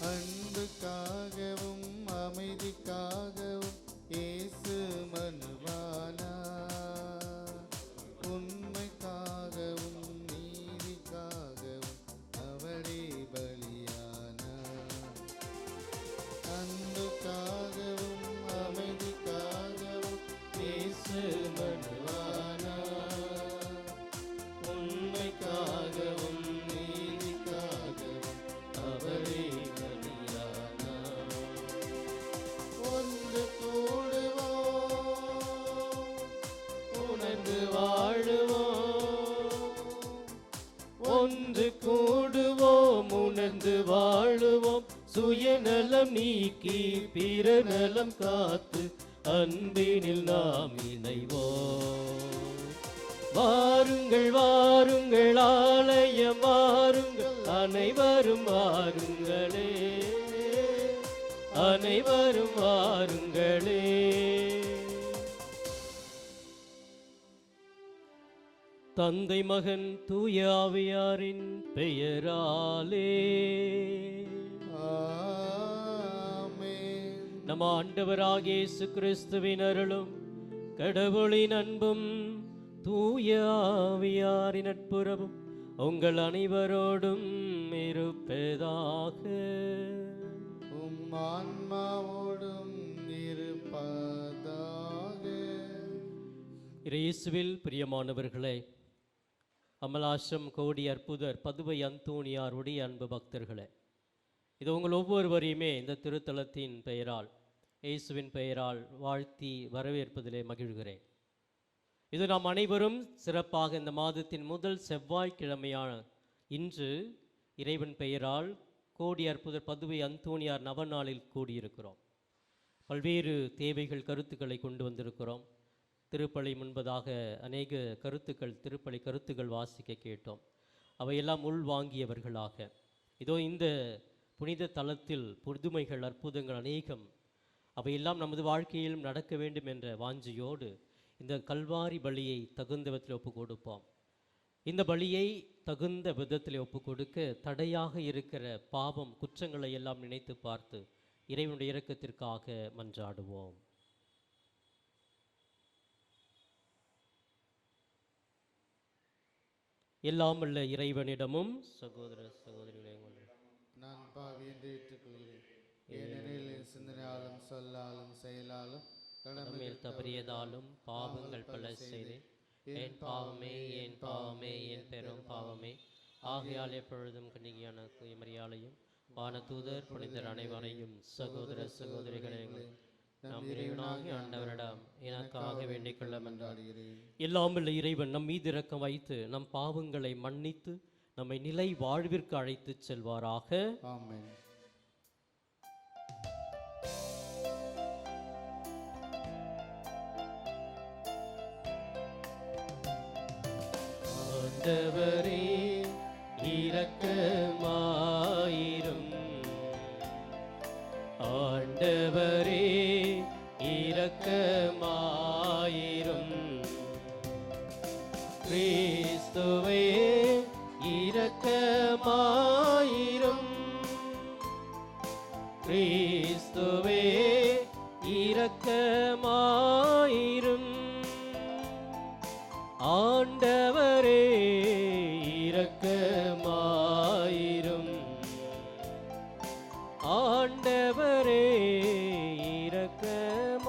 அன்புக்காகவும் அமைதிக்காகவும் இயேசு மனுவானா, உண்மைக்காகவும் நீதிக்காகவும் அவரே பலியானா. அன்புக்காகவும் அமைதிக்காகவும் இயேசு மனுவானா, உண்மைக்காகவும் நீதிக்காகவும் அவரே பலியானா. ஒன்று கூடுவோம், உணர்ந்து வாழுவோம். ஒன்று கூடுவோம், உணர்ந்து வாழுவோம். சுயநலம் நீக்கி பிற நலம் காத்து அன்பினில் நாம் இணைவோம். வாருங்கள் வாருங்கள் ஆலயம் வாருங்கள், அனைவரும் வாருங்களே, அனைவரும் வாருங்களே. தந்தை மகன் தூய ஆவியாரின் பெயராலே ஆமென். நம் ஆண்டவராகிய இயேசு கிறிஸ்துவின் அருளும் கடவுளின் அன்பும் தூய ஆவியாரின் நட்புறவும் உங்கள் அனைவரோடும் இருப்பதாக. உம் ஆன்மாவோடும் இருப்பதாக. இயேசுவில் பிரியமானவர்களே, அமலாசம் கோடி அற்புதர் பதுவை அந்தோணியாருடைய அன்பு பக்தர்களே, இது உங்கள் ஒவ்வொருவரையுமே இந்த திருத்தலத்தின் பெயரால், இயேசுவின் பெயரால் வாழ்த்தி வரவேற்பதிலே மகிழ்கிறேன். இது நாம் அனைவரும் சிறப்பாக இந்த மாதத்தின் முதல் செவ்வாய்க்கிழமையான இன்று இறைவன் பெயரால் கோடி அற்புதர் பதுவை அந்தோணியார் நவநாளில் கூடியிருக்கிறோம். பல்வேறு தேவைகள் கருத்துக்களை கொண்டு வந்திருக்கிறோம். திருப்பலி முன்பதாக அநேக கருத்துக்கள், திருப்பலி கருத்துக்கள் வாசிக்க கேட்டோம். அவையெல்லாம் உள்வாங்கியவர்களாக இதோ இந்த புனித தலத்தில் புதுமைகள், அற்புதங்கள் அநேகம், அவையெல்லாம் நமது வாழ்க்கையிலும் நடக்க வேண்டும் என்ற வாஞ்சியோடு இந்த கல்வாரி பலியை தகுந்த விதத்தில் ஒப்பு கொடுப்போம். இந்த பலியை தகுந்த விதத்தில் ஒப்பு கொடுக்க தடையாக இருக்கிற பாவம், குற்றங்களை எல்லாம் நினைத்து பார்த்து இறைவனுடைய இரக்கத்திற்காக மன்றாடுவோம். எல்லாம் வல்ல இறைவனிடமும் சகோதர சகோதரிகளை நான் பாவி என்று ஏற்றுக்கொள்கிறேன். ஏனெனில் என் சிந்தனையாலும் சொல்லாலும் செயலாலும் கடமையில் தவறியதாலும் பாவங்கள் பல செய்தேன். என் பாவமே, என் பாவமே, என் பெரும் பாவமே. ஆகையால் எப்பொழுதும் கன்னிகையான மரியாளையும் வானதூதர் புனிதர் அனைவரையும் சகோதர சகோதரிகளையும் நம் இறைவனாகிய ஆண்டவரிடம் எனக்காக வேண்டிக் கொள்ள மன்றாடுகிறேன். எல்லாம் வல்ல இறைவன் நம் மீது இரக்கம் வைத்து நம் பாவங்களை மன்னித்து நம்மை நிலை வாழ்விற்கு அழைத்து செல்வாராக. ஆமென். ஆண்டவரே இரக்கமாயிரும், ஆண்டவரே இரக்கமாயிரும். கிறிஸ்துவே இரக்கமாயிரும், கிறிஸ்துவே இரக்கமாயிரும். ஆண்டவரே இரக்கமாயிரும், ஆண்டவரே இரக்கமாயிரும்.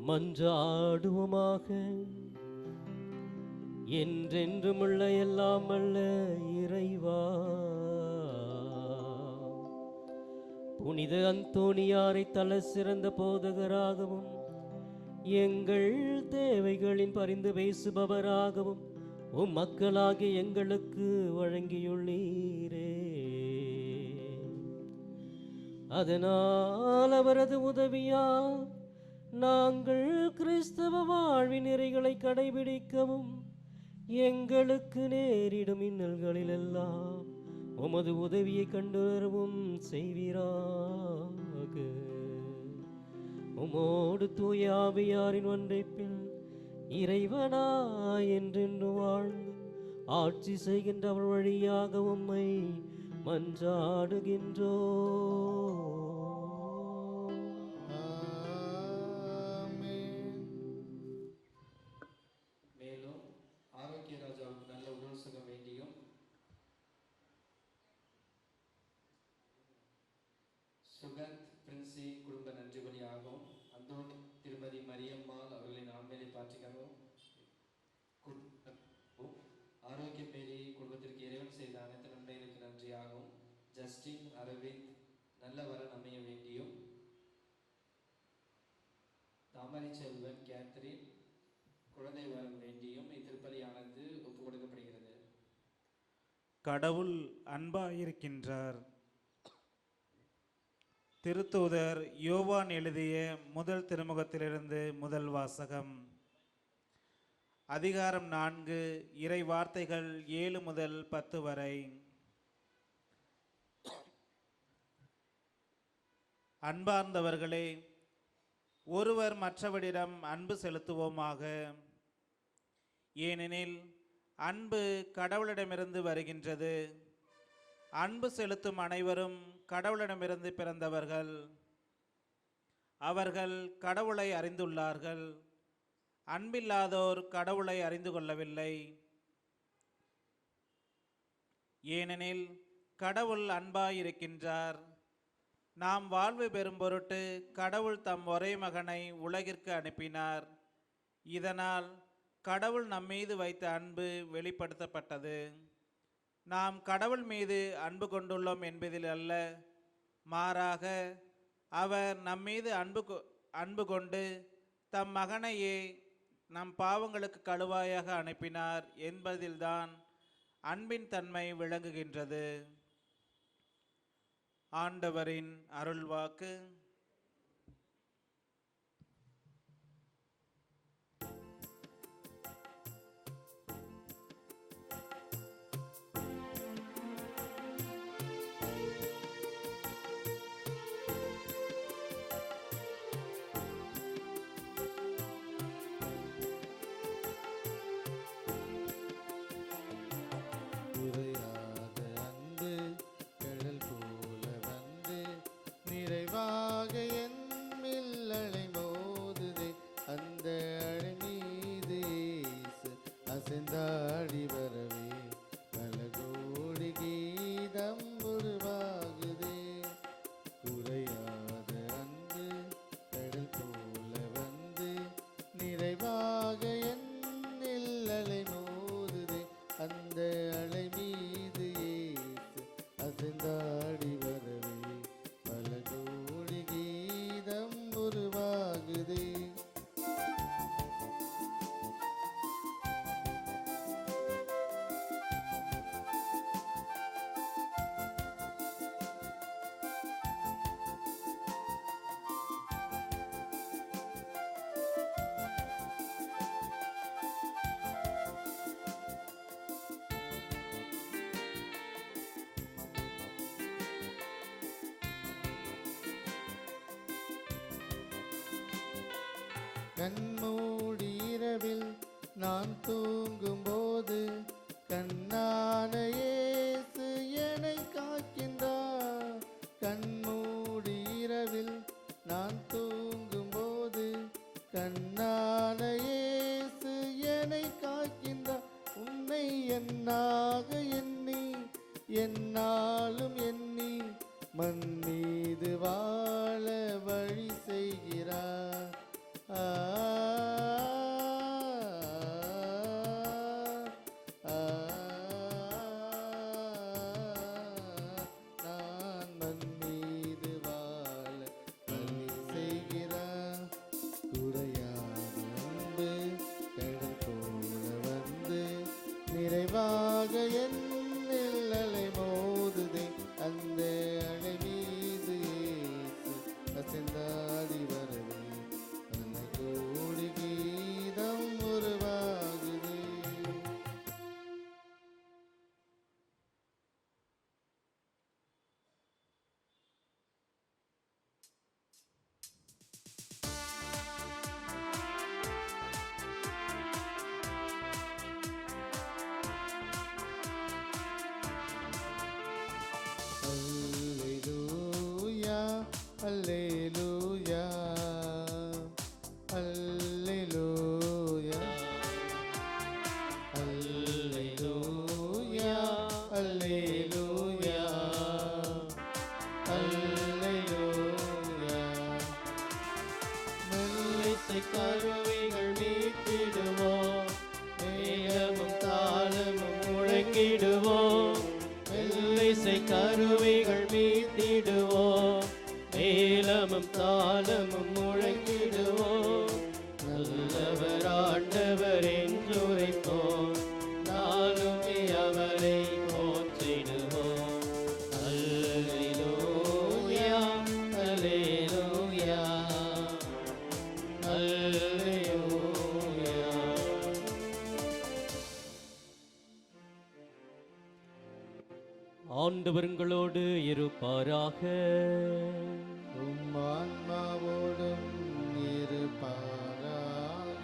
மன்றாடுவோமாக. என்றென்றுமுள்ள எல்லாம் வல்ல இறைவா, புனித அந்தோணியாரை தல சிறந்த போதகராகவும் எங்கள் தேவைகளின் பரிந்து பேசுபவராகவும் உம் மக்களாகிய எங்களுக்கு வழங்கியுள்ளீரே. அதனால் அவரது உதவியால் நாங்கள் கிறிஸ்தவ வாழ்வின் நெறிகளை கடைபிடிக்கவும் எங்களுக்கு நேரிடும் இன்னல்களிலெல்லாம் உமது உதவியை கண்டுணரவும் செய்வீராக. உமோடு தூய ஆவியாரின் ஒன்றைப்பில் இறைவனாய் என்றென்று வாழ்ந்து ஆட்சி செய்கின்றவர் வழியாக உம்மை மன்றாடுகின்றோ. ஆமென். மேலும் ஆரோக்கிய ராஜாவுக்கு நல்ல உடல் சுகம் வேண்டியும் சுகந்த் பிரின்சி குடும்ப நன்றி பலியாகவும் அந்தோன் திருமதி மரியம்மாள் அவர்களின் ஆண்மையை பாற்றிக்கவும் ஆரோக்கிய பேரி குடும்பத்திற்கு இறைவன் செய்த அனைத்து நன்மைகளுக்கு நன்றியாகவும் ஜஸ்டின் அரவிந்த் நல்ல வரன் அமைய வேண்டியும் தாமரை செல்வன் கேத்ரின் குழந்தை வரம் வேண்டியும் இத்திருப்பலியானது ஒப்புக் கொடுக்கப்படுகிறது. கடவுள் அன்பாயிருக்கின்றார். திருத்தூதர் யோவான் எழுதிய முதல் திருமுகத்திலிருந்து முதல் வாசகம். அதிகாரம் 4, இறை வார்த்தைகள் 7 முதல் 10 வரை. அன்பார்ந்தவர்களே, ஒருவர் மற்றவரிடம் அன்பு செலுத்துவோமாக. ஏனெனில் அன்பு கடவுளிடமிருந்து வருகின்றது. அன்பு செலுத்தும் அனைவரும் கடவுளிடமிருந்து பிறந்தவர்கள். அவர்கள் கடவுளை அறிந்துள்ளார்கள். அன்பில்லாதோர் கடவுளை அறிந்து கொள்ளவில்லை. ஏனெனில் கடவுள் அன்பாயிருக்கின்றார். நாம் வாழ்வு பெறும் பொருட்டு கடவுள் தம் ஒரே மகனை உலகிற்கு அனுப்பினார். இதனால் கடவுள் நம்மீது வைத்த அன்பு வெளிப்படுத்தப்பட்டது. நாம் கடவுள் மீது அன்பு கொண்டுள்ளோம் என்பதில் அல்ல, மாறாக அவர் நம்மீது அன்பு கொண்டு தம் மகனையே நம் பாவங்களுக்கு கழுவாயாக அனுப்பினார் என்பதில்தான் அன்பின் தன்மை விளங்குகின்றது. ஆண்டவரின் அருள்வாக்கு. குறையாத அன்பு கடல் போல வந்து நிறைவாக என்மேல் அலை மோதுதே. அந்த அலை மீது இயேசு அசைந்தாடி வரவே பல கோடி கீதம் உருவாகுதே. குறையாத அன்பு கடல் போல வந்து நிறைவாக என்னில் அலை மோதுதே. அந்த அலை மீது இயேசு அசைந்தாடி வரவே பல கோடி கீதம் உருவாகுதே. கண்மூடி இரவில் நான் தூங்கும்போது கண்ணான இயேசு என்னை காக்கின்றார். கண்மூடி இரவில் நான் தூங்கும்போது கண்ணான இயேசு என்னை காக்கின்றார். உன்னை என்னாக எண்ணி என்னாலும் எண்ணி மண் மீது வாழ வழி செய்கிறார். நான் மண் மீது வாழ வழி செய்கிறார். குறையாத அன்பு கடல் போல வந்து நிறைவாக என்னில் அலை மோதுதே. அந்த அலை மீது இயேசு அசைந்தாடி வரவே பல கோடி கீதம் உருவாகுதே. முழங்கிடுவோம், வெள்ளிசை கருவிகள் மீட்டிடுவோம், மேளமும் தாளமும் முழங்கிடுவோம், நல்லவர் ஆண்டவர் என்றுரைப்போம், நாளுமே அவரை போற்றிடுவோம். அல்லேலூயா, அல்லேலூயா, அல்லேலூயா. ஆண்டவர் உங்களோடு இருப்பாராக. உம் ஆன்மாவோடும் இருப்பாராக.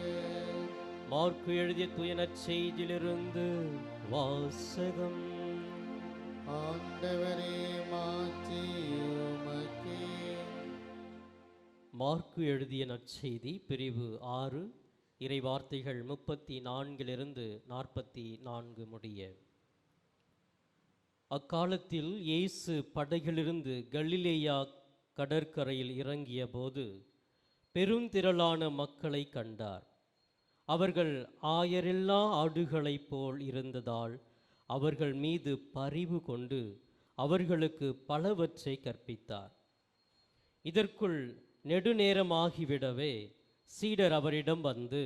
மார்க்கு எழுதிய தூய நற்செய்தியிலிருந்து வாசகம். ஆண்டவரே மாற்றி உமக்கே. மார்க்கு எழுதிய நற்செய்தி பிரிவு 6 இறை வார்த்தைகள் 34 44 முடிய. அக்காலத்தில் இயேசு படகிலிருந்து கலிலேயா கடற்கரையில் இறங்கிய போது பெருந்திரளான மக்களை கண்டார். அவர்கள் ஆயரில்லா ஆடுகளைப் போல் இருந்ததால் அவர்கள் மீது பரிவு கொண்டு அவர்களுக்கு பலவற்றை கற்பித்தார். இதற்குள் நெடுநேரமாகிவிடவே சீடர் அவரிடம் வந்து,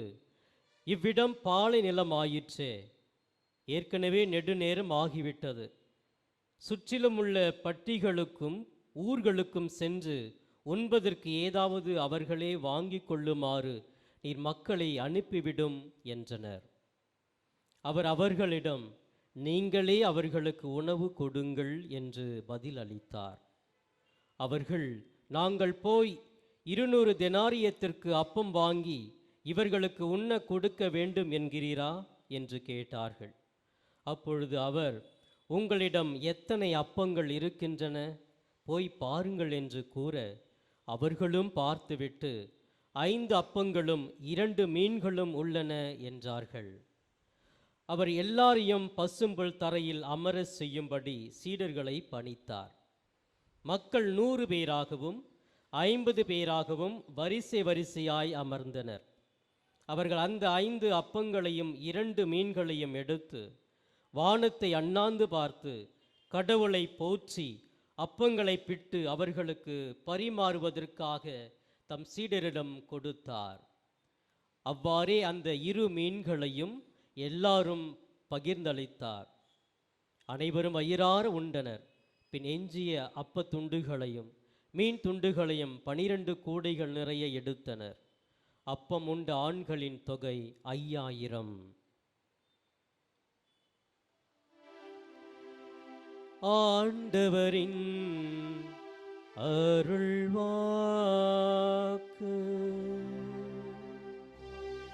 இவ்விடம் பாலை நிலமாயிற்றே, ஏற்கனவே நெடுநேரம் ஆகிவிட்டது. சுற்றிலும் உள்ள பட்டிகளுக்கும் ஊர்களுக்கும் சென்று உண்பதற்கு ஏதாவது அவர்களே வாங்கிக் கொள்ளுமாறு நீர் மக்களை அனுப்பிவிடும் என்றனர். அவர் அவர்களிடம், நீங்களே அவர்களுக்கு உணவு கொடுங்கள் என்று பதில் அளித்தார். அவர்கள், நாங்கள் போய் 200 தெனாரியத்திற்கு அப்பம் வாங்கி இவர்களுக்கு உண்ண கொடுக்க வேண்டும் என்கிறீரா என்று கேட்டார்கள். அப்பொழுது அவர், உங்களிடம் எத்தனை அப்பங்கள் இருக்கின்றன, போய் பாருங்கள் என்று கூற, அவர்களும் பார்த்துவிட்டு 5 அப்பங்களும் 2 மீன்களும் உள்ளன என்றார்கள். அவர் எல்லாரையும் பசும்புல் தரையில் அமர செய்யும்படி சீடர்களை பணித்தார். மக்கள் 100 பேராகவும் 50 பேராகவும் வரிசை வரிசையாய் அமர்ந்தனர். அவர்கள் அந்த 5 அப்பங்களையும் 2 மீன்களையும் எடுத்து வானத்தை அண்ணாந்து பார்த்து கடவுளை போற்றி அப்பங்களை பிட்டு அவர்களுக்கு பரிமாறுவதற்காக தம் சீடரிடம் கொடுத்தார். அவ்வாறே அந்த 2 மீன்களையும் எல்லாரும் பகிர்ந்தளித்தார். அனைவரும் வயிறார உண்டனர். பின் எஞ்சிய அப்ப துண்டுகளையும் மீன் துண்டுகளையும் 12 கூடைகள் நிறைய எடுத்தனர். அப்பம் உண்ட ஆண்களின் தொகை 5000. ஆண்டவரின் அருள்வாக்கு.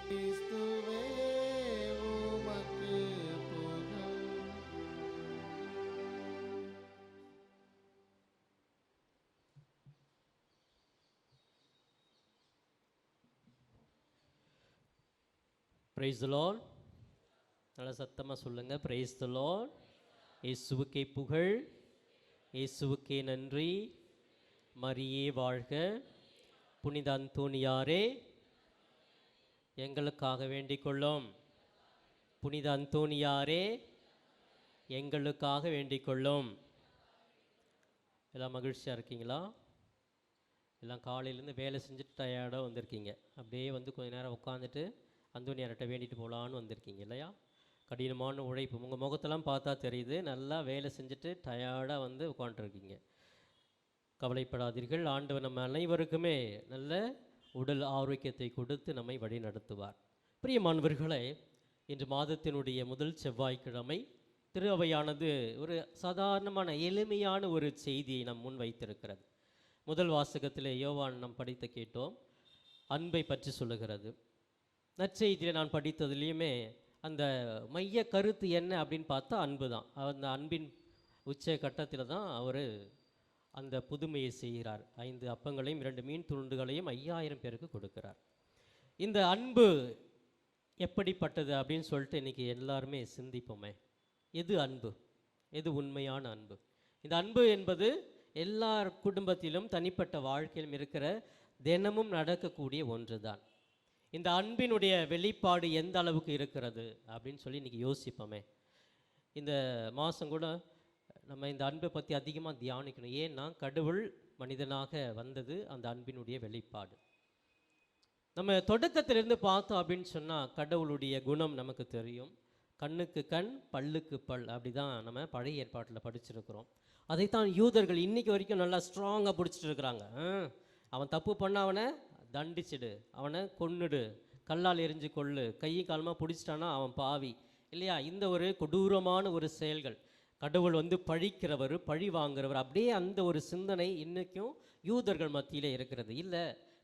கிறிஸ்துவே உமக்கு புகழ். Praise the Lord. நல்ல சத்தமாக சொல்லுங்க, பிரைஸ் தி லார்ட். இயேசுவுக்கே புகழ், இயேசுவுக்கே நன்றி. மரியே வாழ்க. புனித அந்தோனியாரே எங்களுக்காக வேண்டிக் கொள்ளும். புனித அந்தோனியாரே எங்களுக்காக வேண்டிக் கொள்ளும். எல்லாம் மகிழ்ச்சியாக இருக்கீங்களா? எல்லாம் காலையிலேருந்து வேலை செஞ்சுட்டு டயர்டாக வந்திருக்கீங்க. அப்படியே வந்து கொஞ்ச நேரம் உட்காந்துட்டு அந்தோனியார்கிட்ட வேண்டிட்டு போகலான்னு வந்திருக்கீங்க இல்லையா? கடினமான உழைப்பு உங்கள் முகத்தெல்லாம் பார்த்தா தெரியுது. நல்லா வேலை செஞ்சுட்டு டயர்டாக வந்து உட்காந்துருக்கீங்க. கவலைப்படாதீர்கள். ஆண்டவர் நம்ம அனைவருக்குமே நல்ல உடல் ஆரோக்கியத்தை கொடுத்து நம்மை வழி நடத்துவார். பிரியமானவர்களே, இன்று மாதத்தினுடைய முதல் செவ்வாய்க்கிழமை திரு அவையானது ஒரு சாதாரணமான எளிமையான ஒரு செய்தியை நம் முன் வைத்திருக்கிறது. முதல் வாசகத்திலே யோவான் நாம் படித்து கேட்டோம், அன்பை பற்றி சொல்லுகிறது. நற்செய்தியில் நான் படித்ததுலேயுமே அந்த மைய கருத்து என்ன அப்படின்னு பார்த்தா அன்பு தான். அந்த அன்பின் உச்ச கட்டத்தில் தான் அவர் அந்த புதுமையை செய்கிறார். 5 அப்பங்களையும் 2 மீன் துண்டுகளையும் 5000 பேருக்கு கொடுக்கிறார். இந்த அன்பு எப்படிப்பட்டது அப்படின்னு சொல்லிட்டு இன்றைக்கி எல்லாருமே சிந்திப்போமே. எது அன்பு? எது உண்மையான அன்பு? இந்த அன்பு என்பது எல்லார் குடும்பத்திலும் தனிப்பட்ட வாழ்க்கையிலும் இருக்கிற தினமும் நடக்கக்கூடிய ஒன்று தான். இந்த அன்பினுடைய வெளிப்பாடு எந்த அளவுக்கு இருக்கிறது அப்படின்னு சொல்லி இன்றைக்கி யோசிப்போமே. இந்த மாதம் கூட நம்ம இந்த அன்பை பற்றி அதிகமாக தியானிக்கணும். ஏன்னா கடவுள் மனிதனாக வந்தது அந்த அன்பினுடைய வெளிப்பாடு. நம்ம தொடக்கத்திலிருந்து பார்த்தோம் அப்படின்னு சொன்னால் கடவுளுடைய குணம் நமக்கு தெரியும். கண்ணுக்கு கண், பல்லுக்கு பல், அப்படி தான் நம்ம பழைய ஏற்பாட்டில் படிச்சிருக்கிறோம். அதைத்தான் யூதர்கள் இன்றைக்கி வரைக்கும் நல்லா ஸ்ட்ராங்காக பிடிச்சிட்டு இருக்கிறாங்க. அவன் தப்பு பண்ண அவனை தண்டிச்சிடு, அவனை கொன்னுடு, கல்லால் எரிஞ்சு கொள்ளு, கையை காலமாக பிடிச்சிட்டானா அவன் பாவி இல்லையா? இந்த ஒரு கொடூரமான ஒரு செயல்கள். கடவுள் பழிக்கிறவர், பழி வாங்குறவர், அப்படியே அந்த ஒரு சிந்தனை இன்றைக்கும் யூதர்கள் மத்தியில் இருக்கிறது. இல்லை,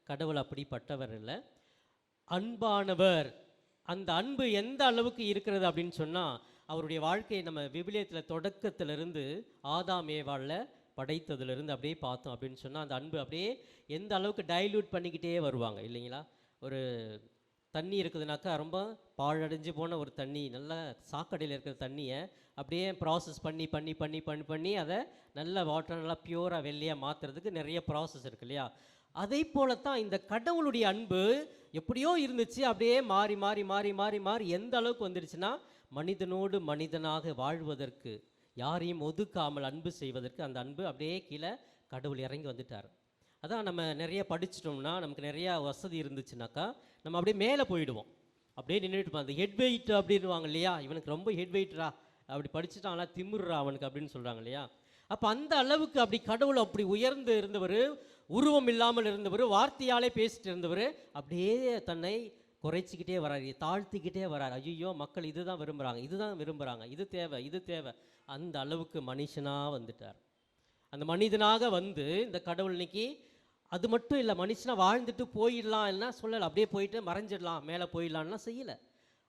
கடவுள் அப்படிப்பட்டவர் இல்லை, அன்பானவர். அந்த அன்பு எந்த அளவுக்கு இருக்கிறது அப்படின்னு சொன்னால், அவருடைய வாழ்க்கையை நம்ம விவிலியத்தில் தொடக்கத்திலிருந்து ஆதாம் ஏவாளில் படைத்ததுலேருந்து அப்படியே பார்த்தோம் அப்படின்னு சொன்னால், அந்த அன்பு அப்படியே எந்த அளவுக்கு டைல்யூட் பண்ணிக்கிட்டே வருவாங்க இல்லைங்களா? ஒரு தண்ணி இருக்குதுனாக்கா ரொம்ப பாழடைஞ்சு போன ஒரு தண்ணி, நல்லா சாக்கடையில் இருக்கிற தண்ணியை அப்படியே ப்ராசஸ் பண்ணி பண்ணி பண்ணி பண்ணி பண்ணி அதை நல்ல வாட்டர் நல்லா பியூராக வெள்ளையாக மாற்றுறதுக்கு நிறைய ப்ராசஸ் இருக்கு இல்லையா? அதே போலத்தான் இந்த கடவுளுடைய அன்பு எப்படியோ இருந்துச்சு, அப்படியே மாறி மாறி மாறி மாறி மாறி எந்த அளவுக்கு வந்துடுச்சுன்னா, மனிதனோடு மனிதனாக வாழ்வதற்கு, யாரையும் ஒதுக்காமல் அன்பு செய்வதற்கு அந்த அன்பு அப்படியே கீழே கடவுள் இறங்கி வந்துட்டார். அதான் நம்ம நிறைய படிச்சிட்டோம்னா, நமக்கு நிறையா வசதி இருந்துச்சுனாக்கா நம்ம அப்படியே மேலே போயிடுவோம், அப்படியே நின்றுட்டு அந்த ஹெட் வெயிட் அப்படின்வாங்க இல்லையா? இவனுக்கு ரொம்ப ஹெட் வெயிட்ரா, அப்படி படிச்சுட்டாங்களா, திமிர்றா அவனுக்கு அப்படின்னு சொல்கிறாங்க இல்லையா? அப்போ அந்த அளவுக்கு அப்படி கடவுள் அப்படி உயர்ந்து இருந்தவர், உருவம் இல்லாமல் இருந்தவர், வார்த்தையாலே பேசிட்டு இருந்தவர், அப்படியே தன்னை குறைச்சிக்கிட்டே வராரு, தாழ்த்திக்கிட்டே வராரு. ஐயோ, மக்கள் இதுதான் விரும்புகிறாங்க, இதுதான் விரும்புகிறாங்க, இது தேவை, இது தேவை. அந்த அளவுக்கு மனுஷனாக வந்துட்டார். அந்த மனிதனாக வந்து இந்த கடவுள் இன்னைக்கு அது மட்டும் இல்லை, மனுஷனாக வாழ்ந்துட்டு போயிடலாம் இல்லைன்னா சொல்லலை, அப்படியே போயிட்டு மறைஞ்சிடலாம், மேலே போயிடலான்னா செய்யலை.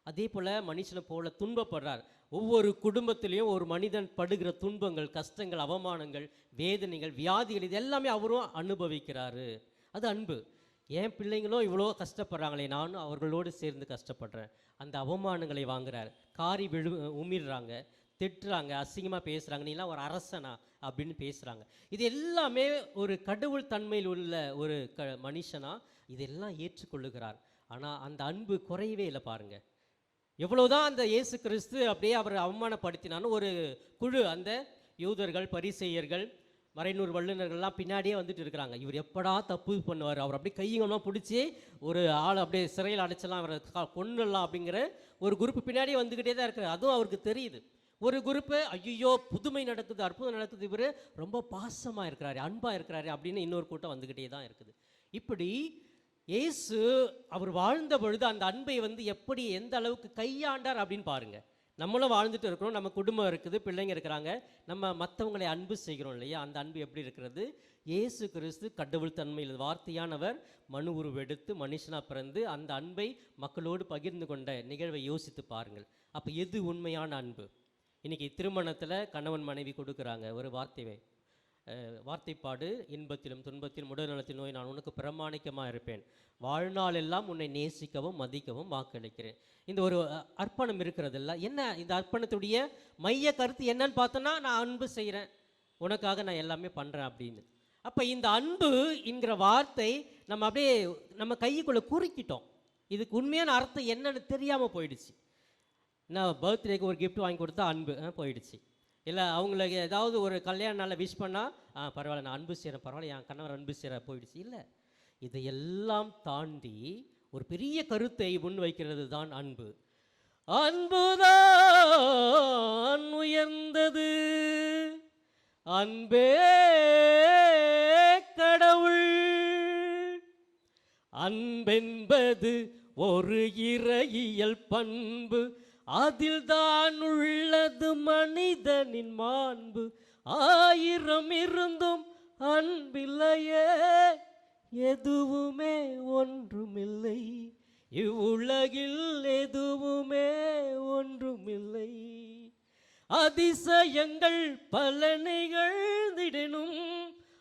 அதே போல் மனுஷனை போல துன்பப்படுறார். ஒவ்வொரு குடும்பத்திலையும் ஒரு மனிதன் படுகிற துன்பங்கள், கஷ்டங்கள், அவமானங்கள், வேதனைகள், வியாதிகள், இது எல்லாமே அவரும் அனுபவிக்கிறாரு. அது அன்பு. என் பிள்ளைங்களும் இவ்வளோ கஷ்டப்படுறாங்களே, நானும் அவர்களோடு சேர்ந்து கஷ்டப்படுறேன். அந்த அவமானங்களை வாங்குறார். காரி உமிழ்றாங்க, திட்டுறாங்க, அசிங்கமாக பேசுகிறாங்க, நீலாம் ஒரு அரசனா அப்படின்னு பேசுகிறாங்க. இது எல்லாமே ஒரு கடவுள் தன்மையில் உள்ள ஒரு மனுஷனா இதெல்லாம் ஏற்றுக்கொள்ளுகிறார். ஆனால் அந்த அன்பு குறையவே இல்லை. பாருங்கள், எவ்வளோதான் அந்த இயேசு கிறிஸ்து அப்படியே அவரை அவமானப்படுத்தினாலும் ஒரு குழு, அந்த யூதர்கள், பரிசேயர்கள், மறைநூறு வல்லுநர்கள்லாம் பின்னாடியே வந்துட்டு இருக்கிறாங்க. இவர் எப்படா தப்பு பண்ணுவார், அவர் அப்படியே கையங்கள்லாம் பிடிச்சி ஒரு ஆள் அப்படியே சிறையில் அடைச்சலாம், அவரை கொன்னுடலாம் அப்படிங்கிற ஒரு குரூப்பு பின்னாடியே வந்துக்கிட்டே தான் இருக்கிறார். அதுவும் அவருக்கு தெரியுது. ஒரு குரூப்பு ஐயோ புதுமை நடக்குது, அற்புதம் நடக்குது, இவர் ரொம்ப பாசமாக இருக்கிறாரு, அன்பாக இருக்கிறாரு அப்படின்னு இன்னொரு கூட்டம் வந்துக்கிட்டே தான் இருக்குது. இப்படி இயேசு அவர் வாழ்ந்த பொழுது அந்த அன்பை எப்படி எந்த அளவுக்கு கையாண்டார் அப்படின்னு பாருங்கள். நம்மளும் வாழ்ந்துட்டு இருக்கிறோம், நம்ம குடும்பம் இருக்குது, பிள்ளைங்க இருக்கிறாங்க, நம்ம மற்றவங்களை அன்பு செய்கிறோம் இல்லையா? அந்த அன்பு எப்படி இருக்கிறது? இயேசு கிறிஸ்து கடவுள் தன்மையில் வார்த்தையானவர் மனு உருவெடுத்து மனுஷனாக பிறந்து அந்த அன்பை மக்களோடு பகிர்ந்து கொண்ட நிகழ்வை யோசித்து பாருங்கள். அப்போ எது உண்மையான அன்பு? இன்றைக்கி திருமணத்தில் கணவன் மனைவி கொடுக்குறாங்க ஒரு வார்த்தைப்பாடு, இன்பத்திலும் துன்பத்திலும் உடல்நலத்தின் நோய் நான் உனக்கு பிரமாணிக்கமாக இருப்பேன், வாழ்நாள் எல்லாம் உன்னை நேசிக்கவும் மதிக்கவும் வாக்களிக்கிறேன். இந்த ஒரு அர்ப்பணம் இருக்கிறதில்ல. என்ன இந்த அர்ப்பணத்துடைய மைய கருத்து என்னன்னு பார்த்தோன்னா, நான் அன்பு செய்கிறேன், உனக்காக நான் எல்லாமே பண்ணுறேன் அப்படின்னு. அப்போ இந்த அன்பு என்கிற வார்த்தை நம்ம அப்படியே நம்ம கைக்குள்ளே குறுக்கிட்டோம். இதுக்கு உண்மையான அர்த்தம் என்னன்னு தெரியாமல் போயிடுச்சு. நான் பர்த்டேக்கு ஒரு கிஃப்ட் வாங்கி கொடுத்தா அன்பு போயிடுச்சு. இல்லை அவங்களுக்கு ஏதாவது ஒரு கல்யாண நாளில் விஷ் பண்ணால் பரவாயில்ல நான் அன்பு செய்கிறேன், பரவாயில்ல என் கணவர் அன்பு செய்கிற போயிடுச்சு. இல்லை, இதையெல்லாம் தாண்டி ஒரு பெரிய கருத்தை முன்வைக்கிறது தான் அன்பு. அன்புதான் உயர்ந்தது, அன்பே கடவுள், அன்பென்பது ஒரு இறையியல் பண்பு, அதில் தான் உள்ளது மனிதனின் மாண்பு, ஆயிரம் இருந்தும் அன்பில்லையே எதுவுமே ஒன்றுமில்லை, இவ்வுலகில் எதுவுமே ஒன்றுமில்லை, அதிசயங்கள் பல நிகழ்ந்திடினும்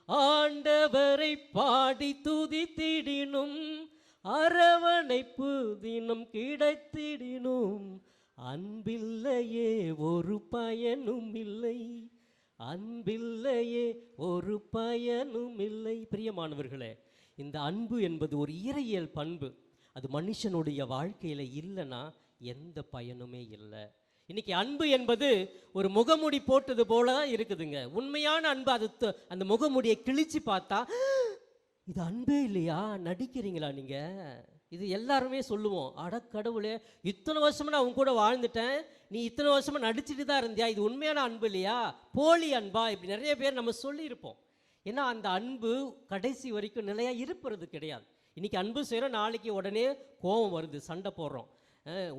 ஆண்டவரை பாடி துதித்திடினும் அரவணைப்பு தினம் கிடைத்திடினும் அன்பில்லையே ஒரு பயனும் இல்லை, அன்பில்லையே ஒரு பயனும் இல்லை. பிரியமானவர்களே, இந்த அன்பு என்பது ஒரு இறையியல் பண்பு. அது மனுஷனுடைய வாழ்க்கையில் இல்லைன்னா எந்த பயனுமே இல்லை. இன்னைக்கு அன்பு என்பது ஒரு முகமூடி போட்டது போல தான் இருக்குதுங்க. உண்மையான அன்பு அது அந்த முகமூடியை கிழிச்சு பார்த்தா இது அன்பே இல்லையா, நடிக்கிறீங்களா நீங்க? இது எல்லாருமே சொல்லுவோம். அட கடவுளே, இத்தனை வருஷமா நான் உன் கூட வாழ்ந்துட்டேன், நீ இத்தனை வருஷமா நடிச்சுட்டு தான் இருந்தியா, இது உண்மையான அன்பு இல்லையா, போலி அன்பா, இப்படி நிறைய பேர் நம்ம சொல்லியிருப்போம். ஏன்னா அந்த அன்பு கடைசி வரைக்கும் நிலையாக இருப்பது கிடையாது. இன்றைக்கி அன்பு செய்கிறோம், நாளைக்கு உடனே கோபம் வருது, சண்டை போடுறோம்.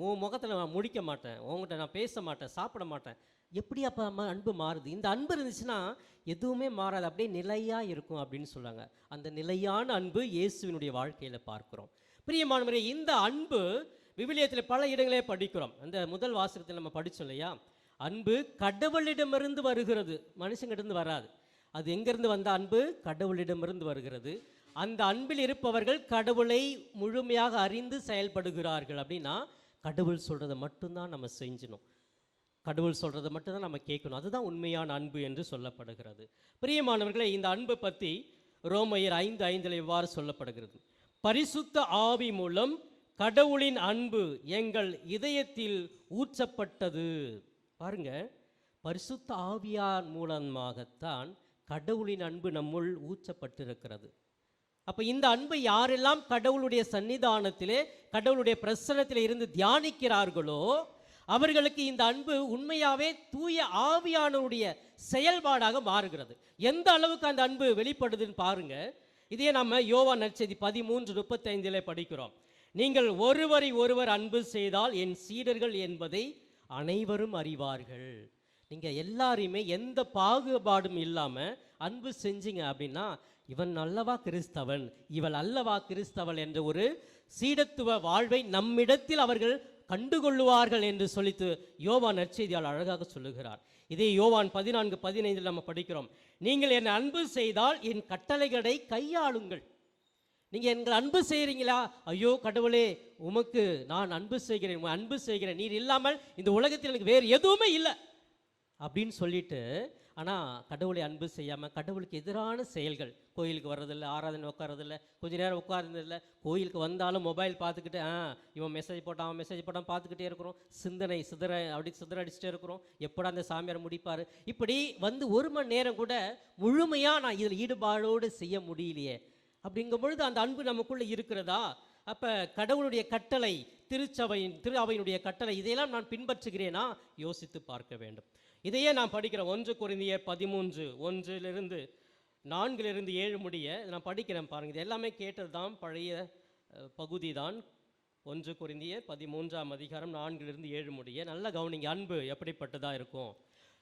உன் முகத்தில் நான் முடிக்க மாட்டேன், உங்கள்கிட்ட நான் பேச மாட்டேன், சாப்பிட மாட்டேன். எப்படி அப்போ அன்பு மாறுது? இந்த அன்பு இருந்துச்சுன்னா எதுவுமே மாறாது, அப்படியே நிலையாக இருக்கும் அப்படின்னு சொல்லுவாங்க. அந்த நிலையான அன்பு இயேசுவினுடைய வாழ்க்கையில் பார்க்குறோம். பிரியமானவரே, இந்த அன்பு விவிலியத்தில் பல இடங்களே படிக்கிறோம். அந்த முதல் வாசகத்தில் நம்ம படித்தோம் இல்லையா, அன்பு கடவுளிடமிருந்து வருகிறது, மனுஷங்கிட்டருந்து வராது. அது எங்கேருந்து வந்த அன்பு? கடவுளிடமிருந்து வருகிறது. அந்த அன்பில் இருப்பவர்கள் கடவுளை முழுமையாக அறிந்து செயல்படுகிறார்கள். அப்படின்னா கடவுள் சொல்கிறத மட்டும்தான் நம்ம செஞ்சணும், கடவுள் சொல்கிறத மட்டும்தான் நம்ம கேட்கணும். அதுதான் உண்மையான அன்பு என்று சொல்லப்படுகிறது. பிரியமானவர்களே, இந்த அன்பை பற்றி ரோமையர் 5:5 இவ்வாறு சொல்லப்படுகிறது: பரிசுத்த ஆவி மூலம் கடவுளின் அன்பு எங்கள் இதயத்தில் ஊற்றப்பட்டது. பாருங்க, பரிசுத்த ஆவியார் மூலமாகத்தான் கடவுளின் அன்பு நம்முள் ஊற்றப்பட்டிருக்கிறது. அப்போ இந்த அன்பை யாரெல்லாம் கடவுளுடைய சன்னிதானத்திலே, கடவுளுடைய பிரசன்னத்திலே இருந்து தியானிக்கிறார்களோ அவர்களுக்கு இந்த அன்பு உண்மையாகவே தூய ஆவியானவருடைய செயல்பாடாக மாறுகிறது. எந்த அளவுக்கு அந்த அன்பு வெளிப்படுதுன்னு பாருங்க. இதே நம்ம யோவான் நற்செய்தி 13:35 படிக்கிறோம். நீங்கள் ஒருவரை ஒருவர் அன்பு செய்தால் என் சீடர்கள் என்பதை அனைவரும் அறிவார்கள். நீங்கள் எல்லாரையுமே எந்த பாகுபாடும் இல்லாமல் அன்பு செஞ்சீங்க அப்படின்னா, இவன் அல்லவா கிறிஸ்தவன், இவள் அல்லவா கிறிஸ்தவள் என்ற ஒரு சீடத்துவ வாழ்வை நம்மிடத்தில் அவர்கள் கண்டுகொள்ளுவார்கள் என்று சொல்லித்து யோவான் நற்செய்தியால் அழகாக சொல்லுகிறார். இதே யோவான் 14:15 நம்ம படிக்கிறோம். நீங்கள் என்னை அன்பு செய்தால் என் கட்டளைகளை கையாளுங்கள். நீங்கள் எங்களை அன்பு செய்கிறீங்களா? ஐயோ கடவுளே, உமக்கு நான் அன்பு செய்கிறேன், அன்பு செய்கிறேன், நீர் இல்லாமல் இந்த உலகத்தில் எனக்கு வேறு எதுவுமே இல்லை அப்படின்னு சொல்லிட்டு, ஆனால் கடவுளை அன்பு செய்யாமல் கடவுளுக்கு எதிரான செயல்கள், கோயிலுக்கு வர்றதில்லை, ஆராதனை உட்காரதில்லை, கொஞ்ச நேரம் உட்கார்றதில்லை, கோயிலுக்கு வந்தாலும் மொபைல் பார்த்துக்கிட்டு இவன் மெசேஜ் போட்டான் அவன் மெசேஜ் போட்டான் பார்த்துக்கிட்டே இருக்கிறோம், சிந்தனை சிதறடிச்சுட்டே இருக்கிறோம், எப்படா அந்த சாமியார் முடிப்பார், இப்படி வந்து 1 மணி நேரம் கூட முழுமையாக நான் இதில் ஈடுபாடோடு செய்ய முடியலையே. அப்படிங்கும் பொழுது அந்த அன்பு நமக்குள்ளே இருக்கிறதா? அப்போ கடவுளுடைய கட்டளை, திரு அவையினுடைய கட்டளை, இதையெல்லாம் நான் பின்பற்றுகிறேனா? யோசித்து பார்க்க வேண்டும். இதையே நான் படிக்கிறேன். 1 கொரிந்தியர் 13:1 4-7 முடிய நான் படிக்கிறேன் பாருங்கள். இது எல்லாமே கேட்டது தான், பழைய பகுதி தான். 1 கொரிந்தியர் 13 4-7 முடிய நல்ல கவனிங்க. அன்பு எப்படிப்பட்டதாக இருக்கும்?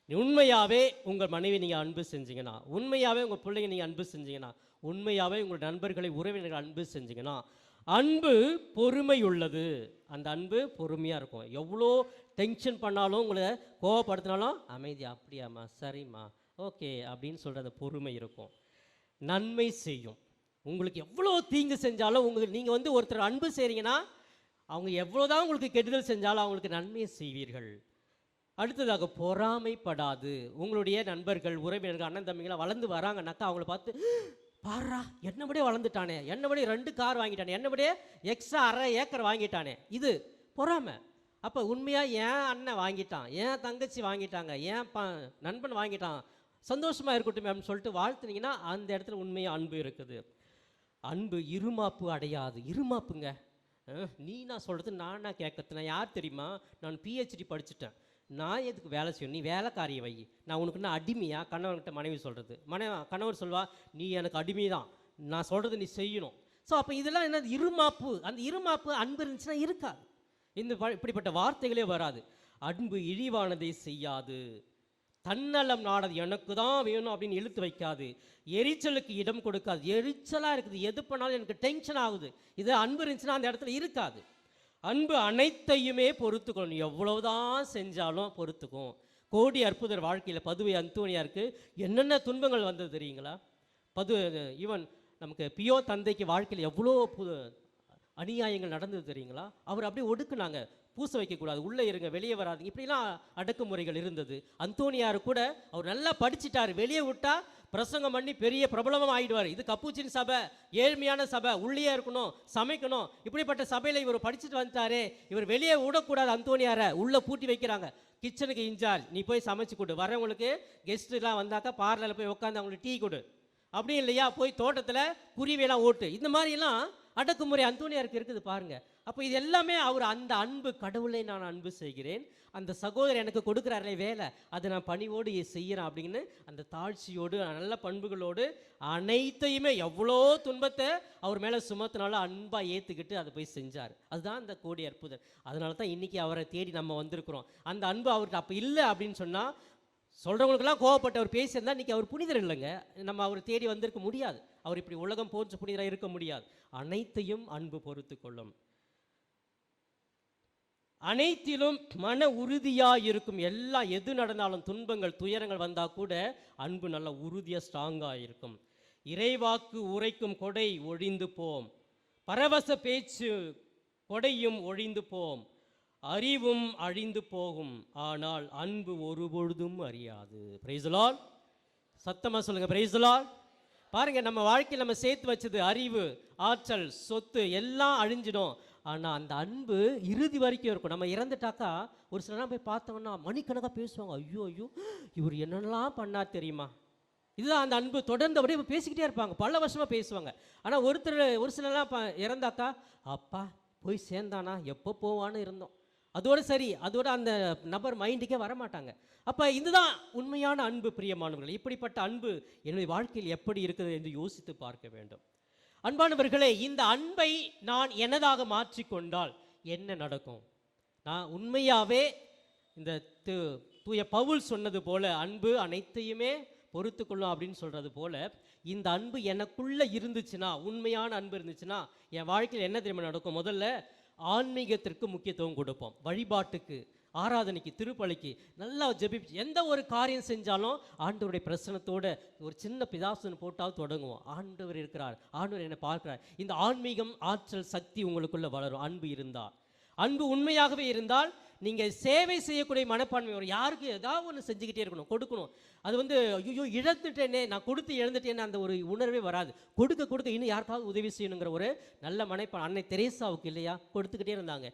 உண்மையாகவே உங்கள் மனைவி நீங்கள் அன்பு செஞ்சீங்கன்னா, உண்மையாகவே உங்கள் பிள்ளைங்க நீங்கள் அன்பு செஞ்சீங்கன்னா, உண்மையாகவே உங்கள் நண்பர்களை உறவினர்கள் அன்பு செஞ்சீங்கன்னா, அன்பு பொறுமை உள்ளது. அந்த அன்பு பொறுமையாக இருக்கும். எவ்வளோ டென்ஷன் பண்ணாலும், உங்களை கோவப்படுத்தினாலும் அமைதியா, அப்படியாம்மா, சரிம்மா, ஓகே அப்படின்னு சொல்கிற அந்த பொறுமை இருக்கும். நன்மை செய்யும். உங்களுக்கு எவ்வளோ தீங்கு செஞ்சாலும், நீங்கள் வந்து ஒருத்தர் அன்பு செய்கிறீங்கன்னா, அவங்க எவ்வளோதான் உங்களுக்கு கெடுதல் செஞ்சாலும் அவங்களுக்கு நன்மையை செய்வீர்கள். அடுத்ததாக பொறாமைப்படாது. உங்களுடைய நண்பர்கள், உறவினர்கள், அண்ணன் தம்பிங்களாம் வளர்ந்து வராங்கன்னாக்கா அவங்கள பார்த்து, பாரா என்னபடியே வளர்ந்துட்டானே, என்னபடியே 2 கார் வாங்கிட்டானே, என்னபடியே எக்ஸ்ட்ரா 1/2 ஏக்கர் வாங்கிட்டானே, இது பொறாமை. அப்போ உண்மையாக என் அண்ணன் வாங்கிட்டான், என் தங்கச்சி வாங்கிட்டாங்க, என் நண்பன் வாங்கிட்டான், சந்தோஷமாக இருக்கட்டும் அப்படின்னு சொல்லிட்டு வாழ்த்துனீங்கன்னா அந்த இடத்துல உண்மையாக அன்பு இருக்குது. அன்பு இருமாப்பு அடையாது. இருமாப்புங்க, நான் சொல்கிறது நானா கேட்கறது, நான் யார் தெரியுமா, நான் PhD படிச்சுட்டேன், நான் எதுக்கு வேலை செய்யணும், நீ வேலைக்காரியை வை, நான் உனக்கு நான் அடிமையா? கணவன்கிட்ட மனைவி சொல்கிறது. கணவர் சொல்வா, நீ எனக்கு அடிமை தான், நான் சொல்கிறது நீ செய்யணும். ஸோ அப்போ இதெல்லாம் என்ன இருமாப்பு. அந்த இருமாப்பு அன்பு இருந்துச்சுன்னா இருக்காது, இப்படிப்பட்ட வார்த்தைகளே வராது. அன்பு இழிவானதை செய்யாது, தன்னலம் நாடது, எனக்கு தான் வேணும் அப்படின்னு இழுத்து வைக்காது, எரிச்சலுக்கு இடம் கொடுக்காது. எரிச்சலாக இருக்குது, எது பண்ணாலும் எனக்கு டென்ஷன் ஆகுது, இது அன்பு இருந்துச்சுன்னா அந்த இடத்துல இருக்காது. அன்பு அனைத்தையுமே பொறுத்துக்கணும், எவ்வளவுதான் செஞ்சாலும் பொறுத்துக்கும். கோடி அற்புதர் வாழ்க்கையில் பதுவை அந்தோனியாருக்கு என்னென்ன துன்பங்கள் வந்தது தெரியுங்களா? ஈவன் நமக்கு பியோ தந்தைக்கு வாழ்க்கையில் எவ்வளோ அநியாயங்கள் நடந்தது தெரியுங்களா? அவர் அப்படியே ஒடுக்குனாங்க, பூச வைக்கக்கூடாது, உள்ளே இருங்க, வெளியே வராது, இப்படிலாம் அடக்குமுறைகள் இருந்தது. அந்தோனியார் கூட அவர் நல்லா படிச்சிட்டார், வெளியே விட்டா பிரசங்கம் பண்ணி பெரிய பிரபலமாக ஆகிடுவார். இது கப்பூச்சின் சபை, ஏழ்மையான சபை, உள்ளே இருக்கணும், சமைக்கணும், இப்படிப்பட்ட சபையில் இவர் படிச்சுட்டு வந்துட்டாரே, இவர் வெளியே விடக்கூடாது. அந்தோனியாரை உள்ளே பூட்டி வைக்கிறாங்க. கிச்சனுக்கு இன்சார்ஜ், நீ போய் சமைச்சு கொடு, வரவங்களுக்கு கெஸ்ட்டுலாம் வந்தாக்கா பார்லரில் போய் உட்காந்து அவங்களுக்கு டீ கொடு, அப்படி இல்லையா போய் தோட்டத்தில் குருவியெல்லாம் ஓட்டு, இந்த மாதிரிலாம் அடக்குமுறை அந்தோனியாருக்கு இருக்குது பாருங்க. அப்போ இது எல்லாமே அவர் அந்த அன்பு, கடவுளை நான் அன்பு செய்கிறேன், அந்த சகோதரர் எனக்கு கொடுக்குறாரே வேலை, அதை நான் பணிவோடு செய்கிறேன் அப்படின்னு அந்த தாழ்ச்சியோடு நல்ல பண்புகளோடு அனைத்தையுமே எவ்வளோ துன்பத்தை அவர் மேலே சுமத்தினாலும் அன்பாக ஏற்றுக்கிட்டு அதை போய் செஞ்சார். அதுதான் அந்த கோடி அற்புதர். அதனால தான் இன்றைக்கி அவரை தேடி நம்ம வந்திருக்கிறோம். அந்த அன்பு அவருக்கு அப்போ இல்லை அப்படின்னு சொன்னால், சொல்கிறவங்களுக்கெல்லாம் கோவப்பட்டு அவர் பேசியிருந்தால் இன்றைக்கி அவர் புனிதர் இல்லைங்க. நம்ம அவர் தேடி வந்திருக்க முடியாது. அவர் இப்படி உலகம் போன்ற புனிதராக இருக்க முடியாது. அனைத்தையும் அன்பு பொறுத்து கொள்ளும், அனைத்திலும் மன உறுதியாக இருக்கும். எல்லாம் எது நடந்தாலும், துன்பங்கள் துயரங்கள் வந்தால் கூட அன்பு நல்ல உறுதியாக ஸ்ட்ராங்காக இருக்கும். இறைவாக்கு உரைக்கும் கொடை ஒழிந்து போம், பரவச பேச்சு கொடையும் ஒழிந்து போம், அறிவும் அழிந்து போகும், ஆனால் அன்பு ஒருபொழுதும் அறியாது. Praise the Lord. சத்தமாக சொல்லுங்கள், பிரைஸ் தி லார்ட். பாருங்க, நம்ம வாழ்க்கையில் நம்ம சேர்த்து வச்சது அறிவு, ஆற்றல், சொத்து எல்லாம் அழிஞ்சிடும். ஆனால் அந்த அன்பு இறுதி வரைக்கும் இருக்கும். நம்ம இறந்துட்டாக்கா ஒரு சிலலாம் போய் பார்த்தோம்னா மணிக்கணக்காக பேசுவாங்க, ஐயோ ஐயோ இவர் என்னெல்லாம் பண்ணார் தெரியுமா. இதுதான் அந்த அன்பு. தொடர்ந்து அப்படியே பேசிக்கிட்டே இருப்பாங்க, பல வருஷமாக பேசுவாங்க. ஆனால் ஒரு சிலலாம் இறந்தாக்கா, அப்பா போய் சேர்ந்தானா, எப்போ போவான்னு இருந்தோம், அதோடு சரி, அதோட அந்த நபர் மைண்டுக்கே வரமாட்டாங்க. அப்போ இதுதான் உண்மையான அன்பு. பிரியமானவர்கள், இப்படிப்பட்ட அன்பு என்னுடைய வாழ்க்கையில் எப்படி இருக்குது என்று யோசித்து பார்க்க வேண்டும். அன்பானவர்களே, இந்த அன்பை நான் எனதாக மாற்றிக்கொண்டால் என்ன நடக்கும்? நான் உண்மையாகவே இந்த தூய பவுல் சொன்னது போல அன்பு அனைத்தையுமே பொறுத்து கொள்ளும் அப்படின்னு சொல்கிறது போல, இந்த அன்பு எனக்குள்ளே இருந்துச்சுன்னா, உண்மையான அன்பு இருந்துச்சுன்னா என் வாழ்க்கையில் என்ன தெரியுமா நடக்கும்? முதல்ல ஆன்மீகத்திற்கு முக்கியத்துவம் கொடுப்போம், வழிபாட்டுக்கு, ஆராதனைக்கு, திருப்பலிக்கு நல்லா ஜெபிச்சு எந்த ஒரு காரியம் செஞ்சாலும் ஆண்டவருடைய பிரசனத்தோடு ஒரு சின்ன பிதாசன் போட்டால் தொடங்குவோம். ஆண்டவர் இருக்கிறார், ஆண்டவர் என்னை பார்க்கிறார். இந்த ஆன்மீகம், ஆற்றல், சக்தி உங்களுக்குள்ளே வளரும். அன்பு இருந்தால், அன்பு உண்மையாகவே இருந்தால் நீங்கள் சேவை செய்யக்கூடிய மனப்பான்மை வரும். யாருக்கு ஏதாவது ஒன்று செஞ்சுக்கிட்டே இருக்கணும், கொடுக்கணும். அது ஐயோ இழந்துட்டேனே, நான் கொடுத்து இழந்துட்டேன்னு அந்த ஒரு உணர்வே வராது. கொடுக்க கொடுக்க இன்னும் யாருக்காவது உதவி செய்யணுங்கிற ஒரு நல்ல மனப்பான்மை. அன்னை தெரேசாவுக்கு இல்லையா, கொடுத்துக்கிட்டே இருந்தாங்க,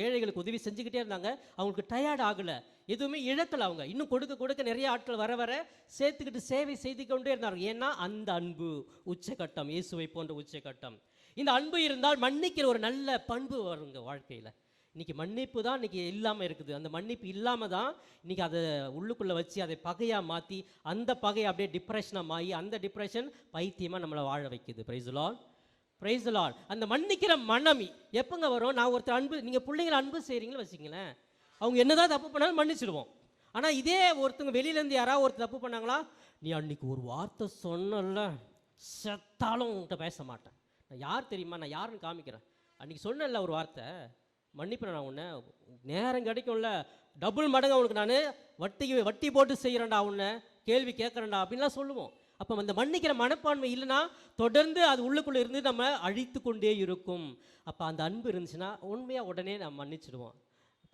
ஏழைகளுக்கு உதவி செஞ்சுக்கிட்டே இருந்தாங்க. அவங்களுக்கு டயர்ட் ஆகலை, எதுவுமே இழக்கலை. அவங்க இன்னும் கொடுக்க கொடுக்க நிறைய ஆட்கள் வர வர சேர்த்துக்கிட்டு சேவை செய்து கொண்டே இருந்தாங்க. ஏன்னா அந்த அன்பு உச்சகட்டம், இயேசுவை போன்ற உச்சகட்டம். இந்த அன்பு இருந்தால் மன்னிக்கிற ஒரு நல்ல பண்பு வருங்க வாழ்க்கையில். இன்றைக்கி மன்னிப்பு தான் இன்றைக்கி இல்லாமல் இருக்குது. அந்த மன்னிப்பு இல்லாமல் தான் இன்றைக்கி அதை உள்ளுக்குள்ளே வச்சு அதை பகையாக மாற்றி, அந்த பகையை அப்படியே டிப்ரெஷனாக மாறி, அந்த டிப்ரெஷன் பைத்தியமாக நம்மளை வாழ வைக்குது. Praise the Lord, praise the Lord. அந்த மன்னிக்கிற மனம் எப்போங்க வரும்? நான் ஒருத்தர் அன்பு, நீங்கள் பிள்ளைங்களை அன்பு செய்கிறீங்களா வச்சுங்களேன், அவங்க என்னதான் தப்பு பண்ணாலும் மன்னிச்சிடுவோம். ஆனால் இதே ஒருத்தவங்க வெளியிலேருந்து யாராவது ஒருத்தர் தப்பு பண்ணாங்களா, நீ அன்றைக்கி ஒரு வார்த்தை சொன்னல, செத்தாலும் உங்கள்கிட்ட பேச மாட்டேன். நான் யார் தெரியுமா, நான் யாருன்னு காமிக்கிறேன். அன்றைக்கி சொன்னல ஒரு வார்த்தை, மன்னிப்பேன், நான் உன்னை நேரம் கிடைக்கும்ல டபுள் மடங்கு அவனுக்கு நான் வட்டி போட்டு செய்கிறேன்டா, உன்னை கேள்வி கேட்குறேன்டா அப்படின்லாம் சொல்லுவோம். அப்போ அந்த மன்னிக்கிற மனப்பான்மை இல்லைன்னா தொடர்ந்து அது உள்ளுக்குள்ளே இருந்து நம்ம அழித்து கொண்டே இருக்கும். அப்போ அந்த அன்பு இருந்துச்சுன்னா உண்மையாக உடனே நம்ம மன்னிச்சிடுவோம்.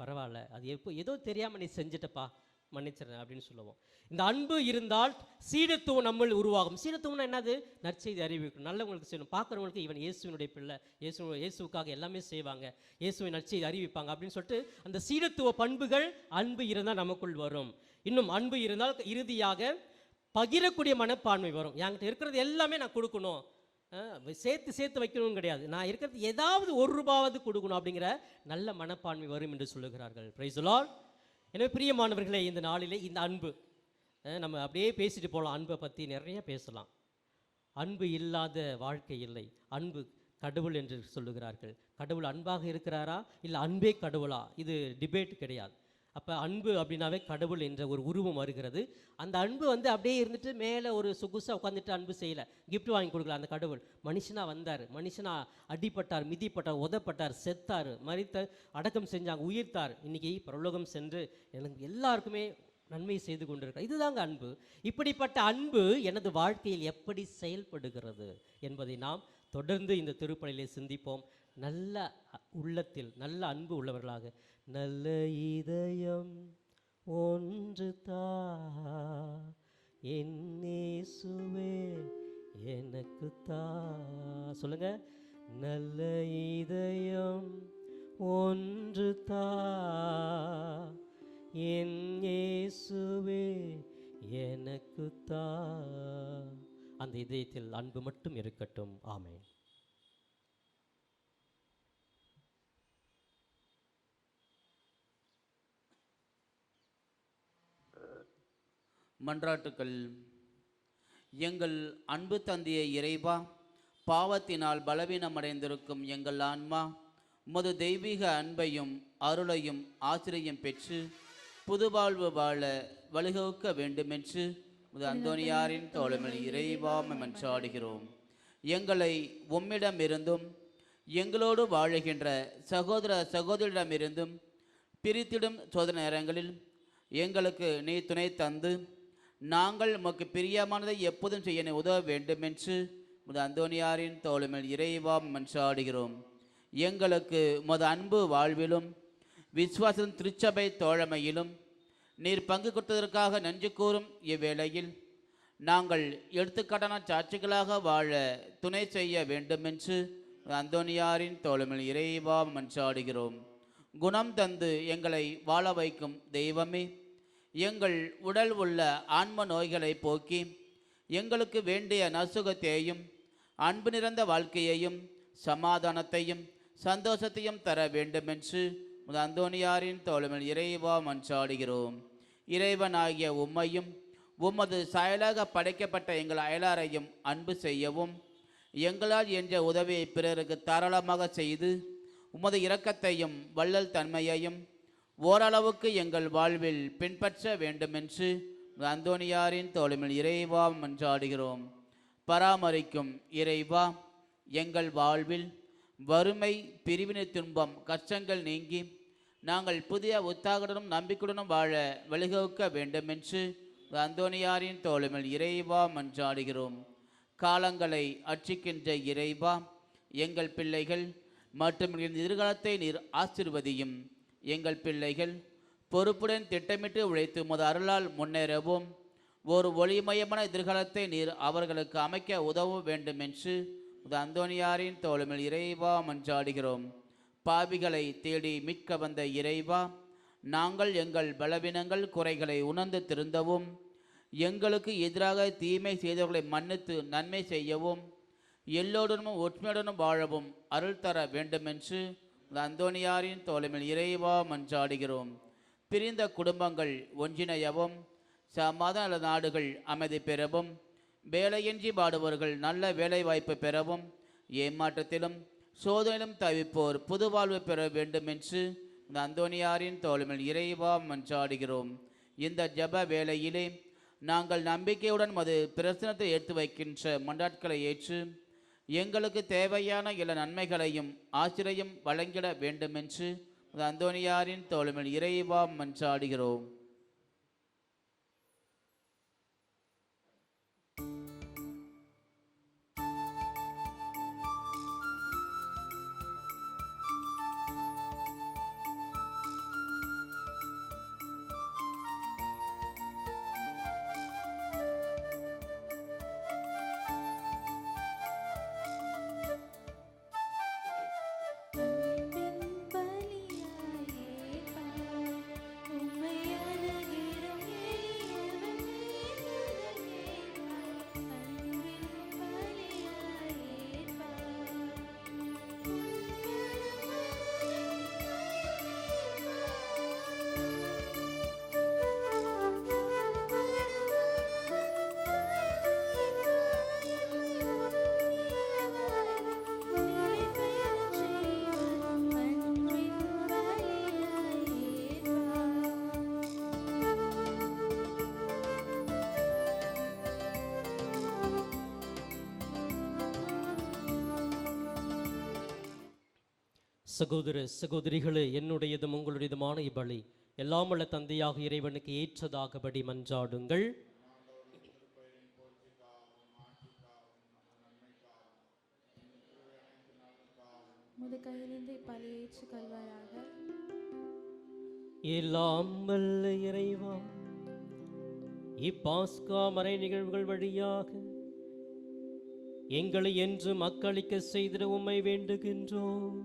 பரவாயில்ல, அது ஏதோ தெரியாமல் நீ செஞ்சுட்டப்பா, மன்னிச்சிடறேன் அப்படின்னு சொல்லுவோம். இந்த அன்பு இருந்தால் சீடத்துவம் நம்மள் உருவாகும். சீடத்துவம்னா என்னது? நற்செய்தி அறிவிக்கணும், நல்லவங்களுக்கு செய்யணும், பார்க்குறவங்களுக்கு இவன் இயேசுவினுடைய பிள்ளை, இயேசுவுக்காக எல்லாமே செய்வாங்க, இயேசுவை நற்செய்தி அறிவிப்பாங்க அப்படின்னு சொல்லிட்டு அந்த சீடத்துவ பண்புகள் அன்பு இருந்தால் நமக்குள் வரும். இன்னும் அன்பு இருந்தால் இறுதியாக பகிரக்கூடிய மனப்பான்மை வரும். என்கிட்ட இருக்கிறது எல்லாமே நான் கொடுக்கணும், சேர்த்து வைக்கணும் கிடையாது, நான் இருக்கிறது ஏதாவது ₹1 கொடுக்கணும் அப்படிங்கிற நல்ல மனப்பான்மை வரும் என்று சொல்லுகிறார்கள். Praise the Lord. எனவே பிரியமானவர்களே, இந்த நாளிலே இந்த அன்பு நம்ம அப்படியே பேசிட்டு போகலாம். அன்பை பற்றி நிறைய பேசலாம். அன்பு இல்லாத வாழ்க்கை இல்லை. அன்பு கடவுள் என்று சொல்லுகிறார்கள். கடவுள் அன்பாக இருக்கிறாரா இல்லை அன்பே கடவுளா? இது டிபேட் கிடையாது. அப்போ அன்பு அப்படின்னாவே கடவுள் என்ற ஒரு உருவம் வருகிறது. அந்த அன்பு அப்படியே இருந்துட்டு மேலே ஒரு சொகுசாக உட்காந்துட்டு அன்பு செய்யலை, கிஃப்ட் வாங்கி கொடுக்கல. அந்த கடவுள் மனுஷனாக வந்தார், மனுஷனாக அடிப்பட்டார், மிதிப்பட்டார், உதப்பட்டார், செத்தார், மரித்த அடக்கம் செஞ்சாங்க, உயிர்த்தார், இன்றைக்கி பரலோகம் சென்று எனக்கு எல்லாருக்குமே நன்மை செய்து கொண்டிருக்கிறார். இதுதாங்க அன்பு. இப்படிப்பட்ட அன்பு எனது வாழ்க்கையில் எப்படி செயல்படுகிறது என்பதை நாம் தொடர்ந்து இந்த திருப்பலியிலே சிந்திப்போம். நல்ல உள்ளத்தில் நல்ல அன்பு உள்ளவர்களாக நல்ல இதயம் ஒன்று தா, என் இயேசுவே எனக்கு தா. சொல்லுங்க. நல்ல இதயம் ஒன்று தா, என் இயேசுவே எனக்கு தா. அந்த இதயத்தில் அன்பு மட்டும் இருக்கட்டும். ஆமென். மன்றாட்டுக்கள். எங்கள் அன்பு தந்தைய இறைவா, பாவத்தினால் பலவீனமடைந்திருக்கும் எங்கள் ஆன்மா உமது தெய்வீக அன்பையும் அருளையும் ஆசிரியம் பெற்று புதுவாழ்வு வாழ வழிவகுக்க வேண்டுமென்று உமது அந்தோனியாரின் தோழமையில் இறைவா மன்றாடுகிறோம். எங்களை உம்மிடமிருந்தும் எங்களோடு வாழுகின்ற சகோதர சகோதரிடமிருந்தும் பிரித்திடும் சோதனை நேரங்களில் எங்களுக்கு நீ துணை தந்து நாங்கள் உமக்கு பிரியமானதை எப்போதும் செய்ய நீ உதவ வேண்டுமென்று உமது அந்தோனியாரின் தோழமையில் இறைவா மன்றாடுகிறோம். எங்களுக்கு உமது அன்பு வாழ்விலும் விசுவாசத்தின் திருச்சபை தோழமையிலும் நீர் பங்கு கொடுத்ததற்காக நன்றி கூறும் இவ்வேளையில் நாங்கள் எடுத்துக்காட்டான சாட்சிகளாக வாழ துணை செய்ய வேண்டுமென்று அந்தோனியாரின் தோழமையில் இறைவா மன்றாடுகிறோம். குணம் தந்து எங்களை வாழ வைக்கும் தெய்வமே, எங்கள் உடல் உள்ள ஆன்ம நோய்களை போக்கி எங்களுக்கு வேண்டிய நற்சுகத்தையும் அன்பு நிறைந்த வாழ்க்கையையும் சமாதானத்தையும் சந்தோஷத்தையும் தர வேண்டுமென்று அந்தோனியாரின் தோழமையில் இறைவா மன்றாடுகிறோம். இறைவனாகிய உம்மையும் உமது சாயலாக படைக்கப்பட்ட எங்கள் அயலாரையும் அன்பு செய்யவும் எங்களால் என்ற உதவியை பிறருக்கு தாராளமாக செய்து உமது இரக்கத்தையும் வள்ளல் தன்மையையும் ஓரளவுக்கு எங்கள் வாழ்வில் பின்பற்ற வேண்டுமென்று அந்தோனியாரின் தோழமையில் இறைவா மன்றாடுகிறோம். பராமரிக்கும் இறைவா, எங்கள் வாழ்வில் வறுமை, பிரிவினை, துன்பம், கஷ்டங்கள் நீங்கி நாங்கள் புதிய உற்சாகத்துடனும் நம்பிக்கையுடனும் வாழ வழிவகுக்க வேண்டுமென்று அந்தோனியாரின் தோழமையில் இறைவா மன்றாடுகிறோம். காலங்களை அர்ச்சிக்கின்ற இறைவா, எங்கள் பிள்ளைகள் மற்றும் எதிர்காலத்தை நீர் ஆசீர்வதியும். எங்கள் பிள்ளைகள் பொறுப்புடன் திட்டமிட்டு உழைத்து உமது அருளால் முன்னேறவும் ஒரு ஒளிமயமான எதிர்காலத்தை நீர் அவர்களுக்கு அமைக்க உதவ வேண்டும் என்று அந்தோனியாரின் தோழமையில் இறைவா மன்றாடுகிறோம். பாவிகளை தேடி மீட்க வந்த இறைவா, நாங்கள் எங்கள் பலவீனங்கள் குறைகளை உணர்ந்து திருந்தவும் எங்களுக்கு எதிராக தீமை செய்தவர்களை மன்னித்து நன்மை செய்யவும் எல்லோருடனும் ஒற்றுமையுடனும் வாழவும் அருள் தர வேண்டுமென்று அந்தோனியாரின் தோழமையில் இறைவா மன்றாடுகிறோம். பிரிந்த குடும்பங்கள் ஒன்றிணையவும் சமாதான நாடுகள் அமைதி பெறவும் வேலையின்றி பாடுபவர்கள் நல்ல வேலை வாய்ப்பு பெறவும் ஏமாற்றத்திலும் சோதனையிலும் தவிப்போர் புது வாழ்வு பெற வேண்டுமென்று அந்தோனியாரின் தோழமையில் இறைவா மன்றாடுகிறோம். இந்த ஜப வேளையிலே நாங்கள் நம்பிக்கையுடன் மது பிரசனத்தை ஏற்று வைக்கின்ற மன்றாட்களை ஏற்று எங்களுக்கு தேவையான எல்லா நன்மைகளையும் ஆசிரியம் வழங்கிட வேண்டுமென்று அந்தோனியாரின் தோழமையில் இறைவா மன்றாடுகிறோம். சகோதர சகோதரிகளே, என்னுடையதும் உங்களுடையதுமான இப்பலி எல்லாம் உள்ள தந்தையாக இறைவனுக்கு ஏற்றதாகபடி மன்றாடுங்கள். முது கையிலிருந்து இப்பலியை ஏற்றுக்கொள்வாராக. எல்லாம் வல்ல இறைவா, இப்பாஸ்கா மறை நிகழ்வுகள் வழியாக எங்களை என்று மக்களிக்க செய்திட உம்மை வேண்டுகின்றோம்.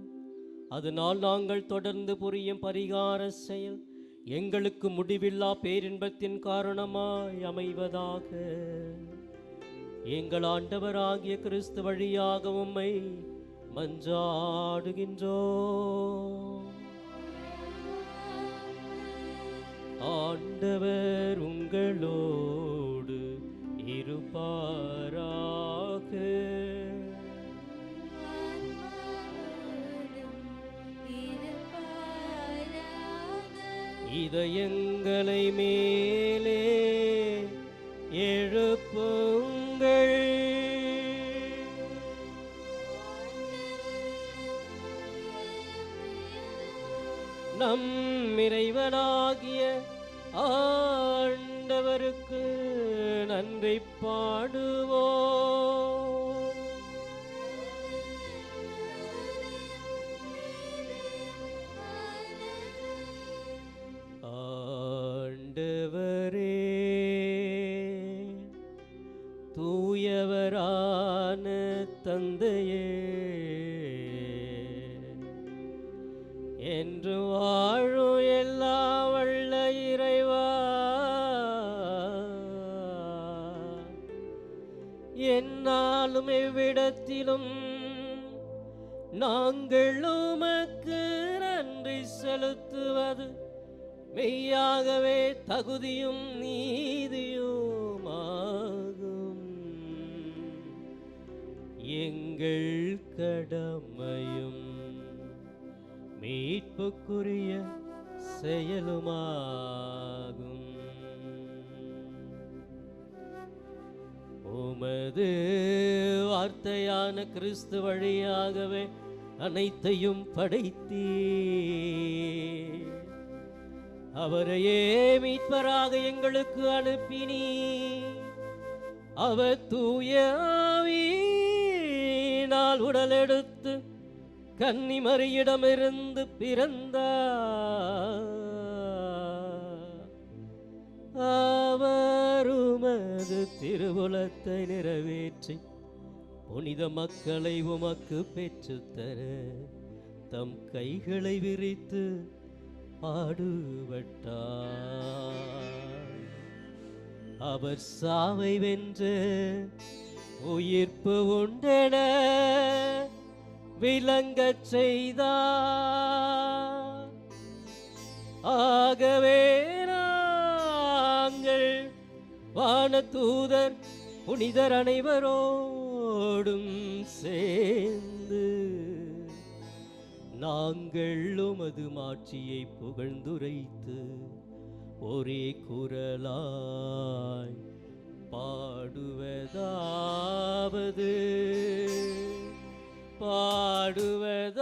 அதனால் நாங்கள் தொடர்ந்து புரியும் பரிகார செயல் எங்களுக்கு முடிவில்லா பேரின்பத்தின் காரணமாய் அமைவதாக. எங்கள் ஆண்டவராகிய கிறிஸ்து வழியாக உம்மை மன்றாடுகின்றோம். ஆண்டவர் உங்களோடு இருப்பாராக. இதயங்களை மேலே எழுப்புங்கள். நம் இறைவனாகிய ஆண்டவருக்கு நன்றி பாடுவோம். ஆண்டவரே, தூயவரான தந்தையே, என்று வாழும் எல்லா வல்ல இறைவா, என்னாலும் எவ்விடத்திலும் நாங்கள் உமக்கு நன்றி செலுத்துவது மெய்யாகவே தகுதியும் நீதியுமாகும். எங்கள் கடமையும் மீட்புக்குரிய செயலுமாகும். உமது வார்த்தையான கிறிஸ்து வழியாகவே அனைத்தையும் படைத்தீர். அவரையே மீட்பராக எங்களுக்கு அனுப்பினீர். அவர் தூய ஆவியினால் உடலெடுத்து கன்னிமரியிடமிருந்து பிறந்தார். அவர் உமது திருவுளத்தை நிறைவேற்றி புனித மக்களை உமக்கு பெற்றுத்தர தம் கைகளை விரித்து பாடுபட்டார். அவர் சாவை வென்று உயிர்ப்பு உண்டென விளங்கச் செய்தார். ஆகவே நாங்கள் வானதூதர் புனிதர் அனைவரோடும் சேர்ந்து நாங்கள் உமது மாட்சியை புகழ்ந்துரைத்து ஒரே குரலாய் பாடுவதாவது பாடுவதாவது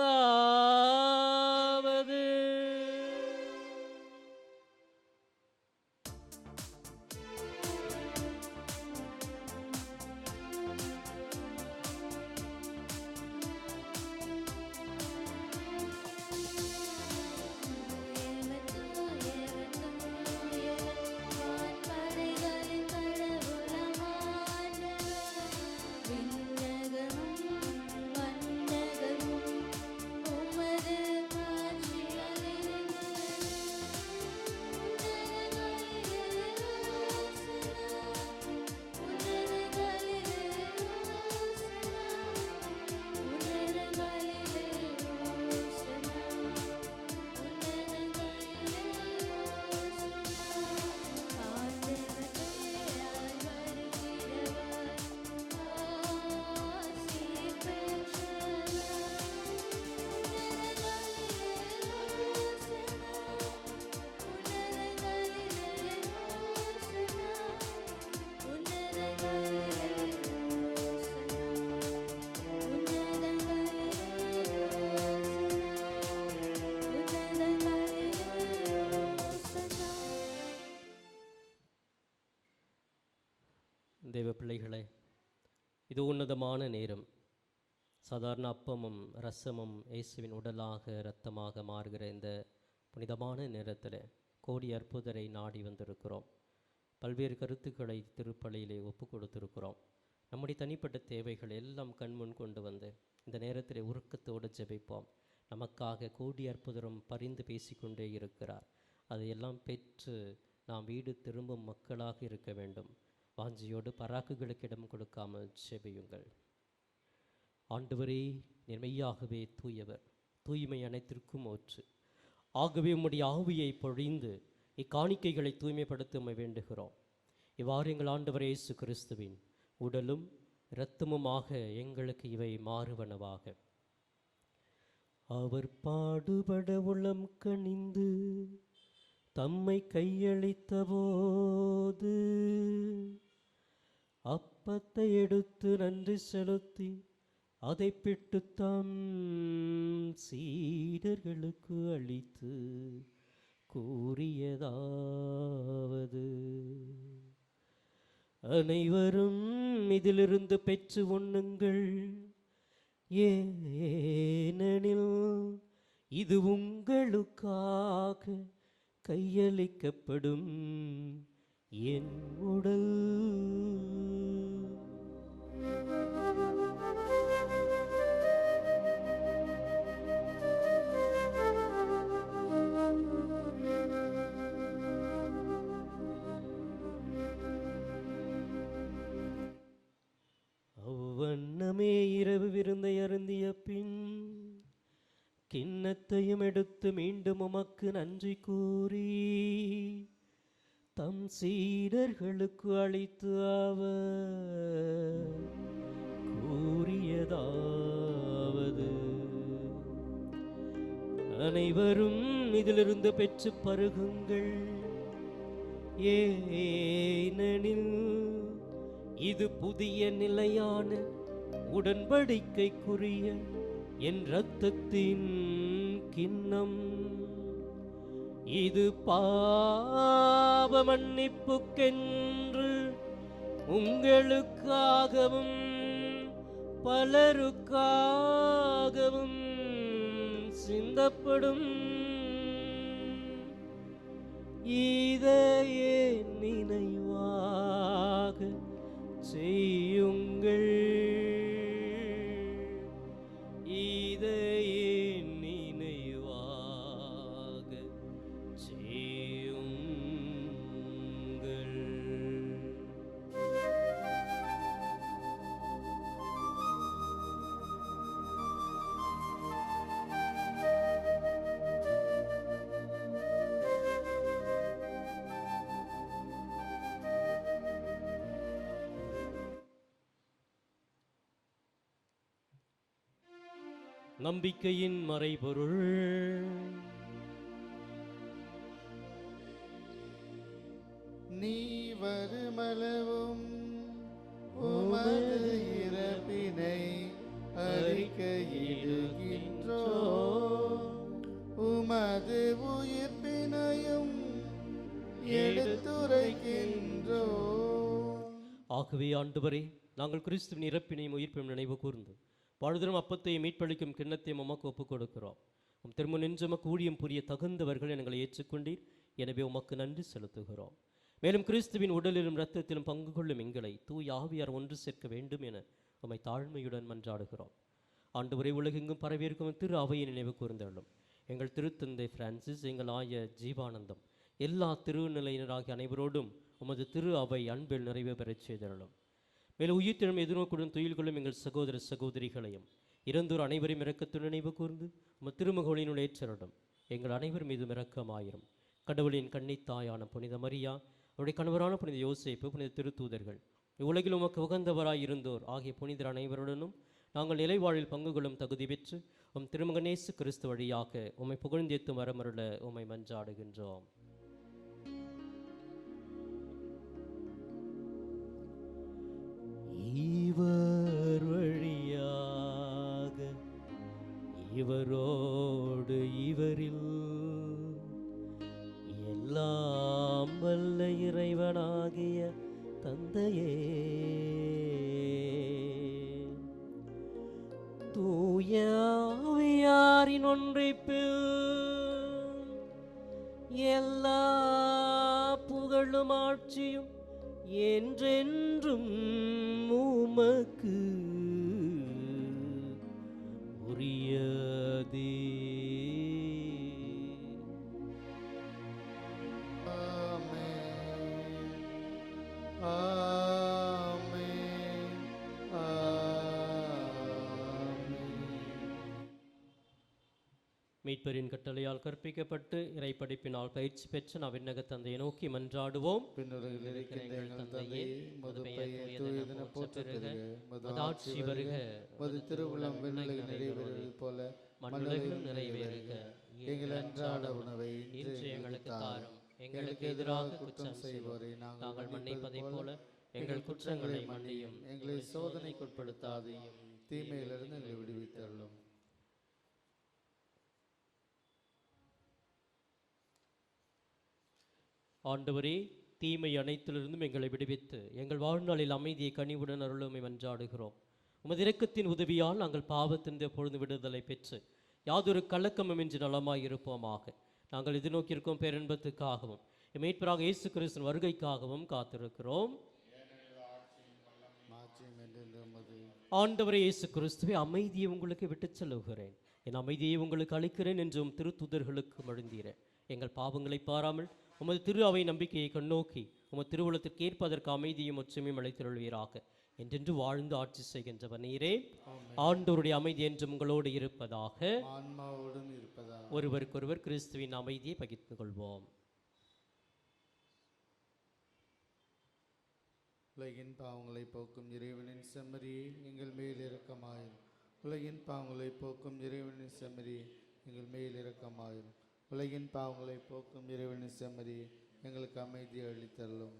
தேவ பிள்ளைகளே, இது உன்னதமான நேரம். சாதாரண அப்பமும் ரசமும் இயேசுவின் உடலாக இரத்தமாக மாறுகிற இந்த புனிதமான நேரத்தில் கோடி அற்புதரை நாடி வந்திருக்கிறோம். பல்வேறு கருத்துக்களை திருப்பலியிலே ஒப்பு கொடுத்திருக்கிறோம். நம்முடைய தனிப்பட்ட தேவைகள் எல்லாம் கண்முன் கொண்டு வந்து இந்த நேரத்தில் உருக்கத்தோடு ஜெபிப்போம். நமக்காக கோடி அற்புதரும் பரிந்து பேசிக்கொண்டே இருக்கிறார். அதையெல்லாம் பெற்று நாம் வீடு திரும்பும் மக்களாக இருக்க வேண்டும். வாஞ்சியோடு பராக்குகளுக்கு இடம் கொடுக்காமல் ஜெபியுங்கள். ஆண்டவரே, நீர் மெய்யாகவே தூயவர், தூய்மை அனைத்திற்கும் ஊற்று. ஆகவே உம்முடைய ஆவியை பொழிந்து இக்காணிக்கைகளை தூய்மைப்படுத்த உம்மை வேண்டுகிறோம். இவ்வாறு எங்கள் ஆண்டவர் இயேசு கிறிஸ்துவின் உடலும் இரத்தமுமாக எங்களுக்கு இவை மாறுவனவாக. அவர் பாடுபட உளம் கனிந்து தம்மை கையளித்த போது அப்பத்தை எடுத்து நன்றி செலுத்தி அதை பிட்டு தம் சீடர்களுக்கு அளித்து கூறியதாவது, அனைவரும் இதிலிருந்து பெற்று உண்ணுங்கள், ஏனெனில் இது உங்களுக்காக கையளிக்கப்படும் என் உடல். அவ்வண்ணமே இரவு விருந்தை அருந்திய பின் கிண்ணத்தையும் எடுத்து மீண்டும் உமக்கு நன்றி கூறி தம் சீடர்களுக்கு அளித்து அவர் கூறியதாவது, அனைவரும் இதிலிருந்து பெற்று பருகுங்கள், ஏனெனில் இது புதிய நிலையான உடன்படிக்கைக்குரிய என் இரத்தத்தின் கிண்ணம். இது பாவ மன்னிப்புக்கென்று உங்களுக்காகவும் பலருக்காகவும் சிந்தப்படும். இதையே நினைவாக செய்யுங்கள். இதையே நினைவாக செய்யுங்கள். நம்பிக்கையின் மறைபொருள். நீ வருமளவும் உமது இறப்பினை அறிக்கையிடுகின்றோ, உமது உயிர்ப்பினையும் எடுத்துரைக்கின்றோ. ஆகவே ஆண்டவரே, நாங்கள் கிறிஸ்துவின் இறப்பினையும் உயிர்ப்பையும் நினைவு கூர்ந்து வாழ்தரும் அப்பத்தையும் மீட்பளிக்கும் கிண்ணத்தையும் உமக்கு ஒப்புக் கொடுக்கிறோம். உம் திரும்ப நின்று உமக்கு ஊழியம் புரிய தகுந்தவர்கள் எங்களை ஏற்றுக்கொண்டீர். எனவே உமக்கு நன்றி செலுத்துகிறோம். மேலும் கிறிஸ்துவின் உடலிலும் இரத்தத்திலும் பங்கு கொள்ளும் எங்களை தூய ஆவியார் ஒன்று சேர்க்க வேண்டும் என உம்மை தாழ்மையுடன் மன்றாடுகிறோம். ஆண்டவரே, உலகெங்கும் பரவியிருக்கும் திரு அவையை நினைவு கூர்ந்தருளும். எங்கள் திருத்தந்தை பிரான்சிஸ், எங்கள் ஆய ஜீவானந்தம், எல்லா திருநிலையினராகிய அனைவரோடும் உமது திரு அவை அன்பில் நிறைவு பெறச் செய்தருளும். மேலும் உயிர்த்தெழும் எதிர்நோக்குடன் துயில் கொள்ளும் எங்கள் சகோதர சகோதரிகளையும் இறந்தோர் அனைவரும் இரக்கத்துடன் நினைவு கூர்ந்து உமது திருமுகவலினுள் ஏற்றருளும். எங்கள் அனைவர் மீதும் இரக்கமாயிரும். கடவுளின் கன்னித்தாயான புனித மரியா, அவருடைய கணவரான புனித யோசேப்பு, புனித திருத்தூதர்கள், இவ்வுலகில் உமக்கு உகந்தவராய் இருந்தோர் ஆகிய புனிதர் அனைவருடனும் நாங்கள் நிலைவாழில் பங்கு கொள்ளும் தகுதி பெற்று உம் திருமகனேசு கிறிஸ்து வழியாக உம்மை புகழ்ந்தேத்தும் வரமருள உம்மை மன்றாடுகின்றோம். இவர் வழியாக இவரோடு இவரில் எல்லாம் வல்ல இறைவனாகிய தந்தையே, தூய ஆவியாரின் ஒன்றிப்பில் எல்லா புகழும் ஆட்சியும் என்றென்றும் உமக்கு உரியதே. மீட்பரின் கட்டளையால் கற்பிக்கப்பட்டு இறைப்படிப்பினால் பயிற்சி பெற்று நாம் விண்ணக தந்தையை நோக்கி மன்றாடுவோம். பின்னுலகில் இருக்கின்ற எங்கள் தந்தையே, உமது பெயர் தூயதென போற்றப் பெறுக. உமது ஆட்சி வருக. உமது திருவுளம் விண்ணுலகில் நிறைவேறுவது போல மண்ணுலகிலும் நிறைவேறுக. எங்கள் அன்றாட உணவை இன்று எங்களுக்கு தாரும். எங்களுக்கு எதிராக குற்றம் செய்வோரை நாங்கள் மன்னிப்பதைப் போல எங்கள் குற்றங்களை மன்னியும். எங்களை சோதனைக்குட்படுத்தாதையும் தீமையிலிருந்து எங்களை விடுவித்தருளும். ஆண்டவரே, தீமை அனைத்திலிருந்தும் எங்களை விடுவித்து எங்கள் வாழ்நாளில் அமைதியை கனிவுடன் அருளுமை மன்றாடுகிறோம். உமது இரக்கத்தின் உதவியால் நாங்கள் பாவத்தின் பொழுது விடுதலை பெற்று யாதொரு கலக்கமுமின்றி நலமாயிருப்போமாக. நாங்கள் எதிர்நோக்கியிருக்கும் பேரின்பத்துக்காகவும் மீட்பராக இயேசு கிறிஸ்துவின் வருகைக்காகவும் காத்திருக்கிறோம். ஆண்டவரே இயேசு கிறிஸ்துவே, அமைதியை உங்களுக்கு விட்டுச் செல்லுகிறேன், என் அமைதியை உங்களுக்கு அளிக்கிறேன் என்றும் திருத்தூதர்களுக்கு மொழிந்தீரேன். எங்கள் பாவங்களை பாராமல் உமது திரு அவை நம்பிக்கையை கண்ணோக்கி உமது திருவுளத்திற்கு ஏற்பதற்கு அமைதியும் ஒற்றுமையும் அளித்திருள்வீராக. என்றென்று வாழ்ந்து ஆட்சி செய்கின்றவர் நீரே. ஆண்டவருடைய அமைதி என்றும் உங்களோடு இருப்பதாக. ஒருவருக்கொருவர் கிறிஸ்துவின் அமைதியை பகிர்ந்து கொள்வோம். உலகின் பாவங்களை போக்கும் இறைவனின் செம்மறியே, எங்கள் மேல் இரக்கமாயிரும். உலகின் பாவங்களை போக்கும் இறைவனின் செம்மறியே, எங்கள் மேல் இரக்கமாயிரும். உலகின் பாவங்களை போக்கும் இறைவனின் செம்மறியே, எங்களுக்கு அமைதி அளித்தருளும்.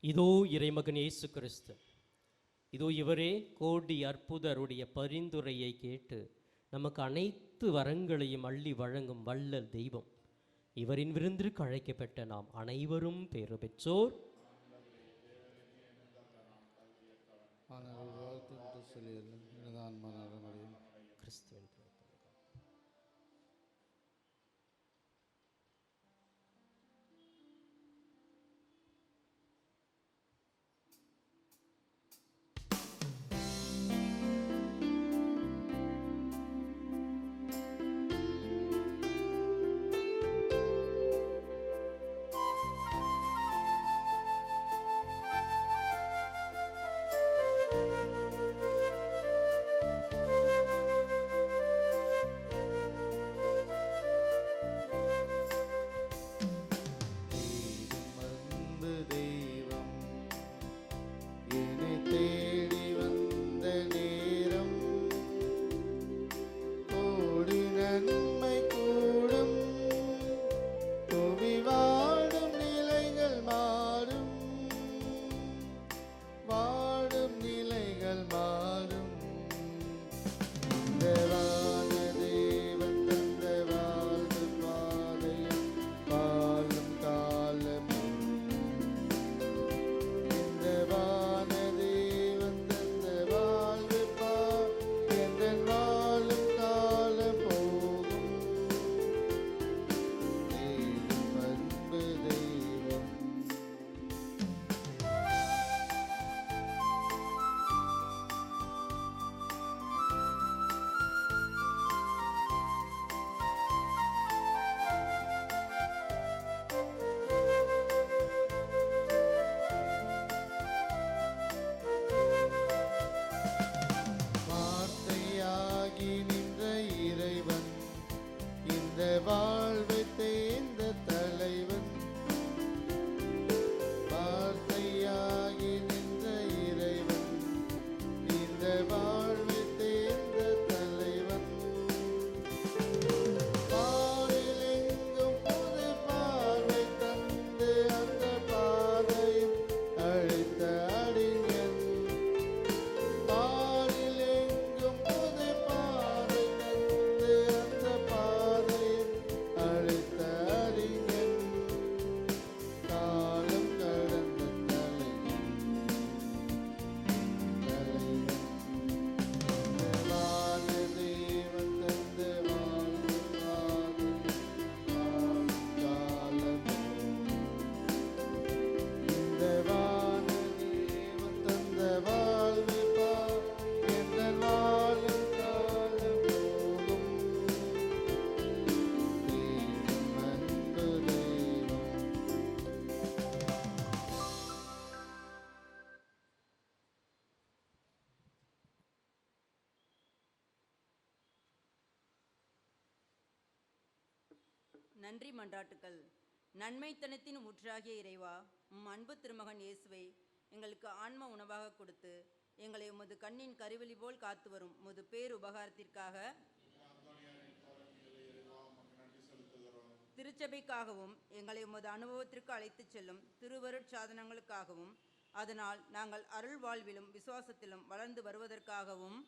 இதோ இறைமகன் இயேசு கிறிஸ்து, இதோ இவரே கோடி அற்புதருடைய பரிந்துரையை கேட்டு நமக்கு அனைத்து வரங்களையும் அள்ளி வழங்கும் வள்ளல் தெய்வம். இவரின் விருந்திற்கு அழைக்கப்பட்ட நாம் அனைவரும் பேறு பெற்றோர். கிறிஸ்துவின் நன்றி மன்றாட்டுக்கள். நன்மைத்தனத்தின் ஊற்றாகிய இறைவா, உம் அன்பு திருமகன் இயேசுவை எங்களுக்கு ஆன்ம உணவாக கொடுத்து எங்களை உமது கண்ணின் கருவெளி போல் காத்து வரும் உமது பேருபகாரத்திற்காக, திருச்சபைக்காகவும் எங்களை உமது அனுபவத்திற்கு அழைத்துச் செல்லும் திருவருட் சாதனங்களுக்காகவும், அதனால் நாங்கள் அருள் வாழ்விலும் விசுவாசத்திலும் வளர்ந்து வருவதற்காகவும்,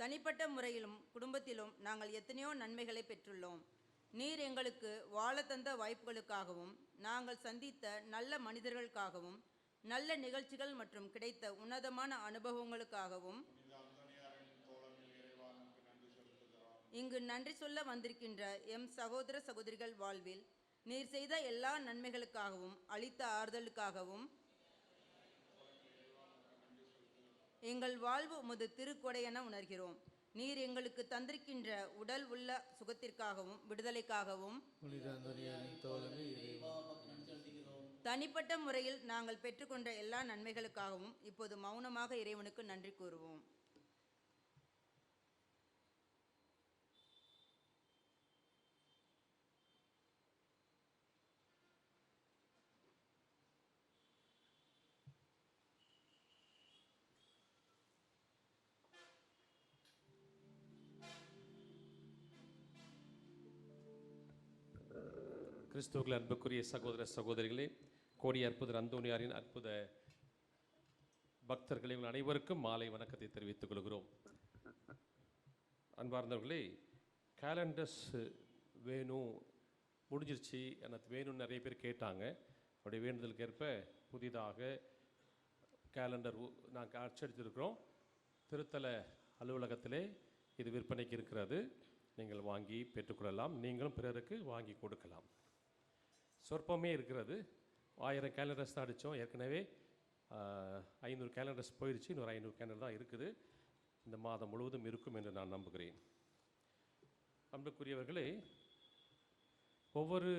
தனிப்பட்ட முறையிலும் குடும்பத்திலும் நாங்கள் எத்தனையோ நன்மைகளை பெற்றுள்ளோம். நீர் எங்களுக்கு வாழ தந்த வாய்ப்புகளுக்காகவும், நாங்கள் சந்தித்த நல்ல மனிதர்களுக்காகவும், நல்ல நிகழ்ச்சிகள் மற்றும் கிடைத்த உன்னதமான அனுபவங்களுக்காகவும், இங்கு நன்றி சொல்ல வந்திருக்கின்ற எம் சகோதர சகோதரிகள் வாழ்வில் நீர் செய்த எல்லா நன்மைகளுக்காகவும் அளித்த ஆறுதலுக்காகவும், எங்கள் வாழ்வு உமது திருக்கொடை என உணர்கிறோம். நீர் எங்களுக்கு தந்திருக்கின்ற உடல் உள்ள சுகத்திற்காகவும் விடுதலைக்காகவும், தனிப்பட்ட முறையில் நாங்கள் பெற்றுக்கொண்ட எல்லா நன்மைகளுக்காகவும் இப்போது மௌனமாக இறைவனுக்கு நன்றி கூறுவோம். கிறிஸ்துவுக்குள் அன்புக்குரிய சகோதர சகோதரிகளே, கோடி அற்புதர் அந்தோனியாரின் அற்புத பக்தர்களே, உங்கள் அனைவருக்கும் மாலை வணக்கத்தை தெரிவித்துக் கொள்கிறோம். அன்பார்ந்தவர்களே, கேலண்டர்ஸ் வேணும் முடிஞ்சிருச்சு, எனக்கு வேணும்னு நிறைய பேர் கேட்டாங்க. அவருடைய வேண்டுதலுக்கு ஏற்ப புதிதாக கேலண்டர் நாங்கள் அச்சடித்திருக்கிறோம். திருத்தல அலுவலகத்திலே இது விற்பனைக்கு இருக்கிறது. நீங்கள் வாங்கி பெற்றுக்கொள்ளலாம். நீங்களும் பிறருக்கு வாங்கி கொடுக்கலாம். சொற்பமே இருக்கிறது. 1000 கேலண்டர்ஸ் தான் அடித்தோம். ஏற்கனவே 500 கேலண்டர்ஸ் போயிடுச்சு. இன்னொரு 500 கேலண்டர் தான் இருக்குது. இந்த மாதம் முழுவதும் இருக்கும் என்று நான் நம்புகிறேன். அன்புக்குரியவர்களே, ஒவ்வொரு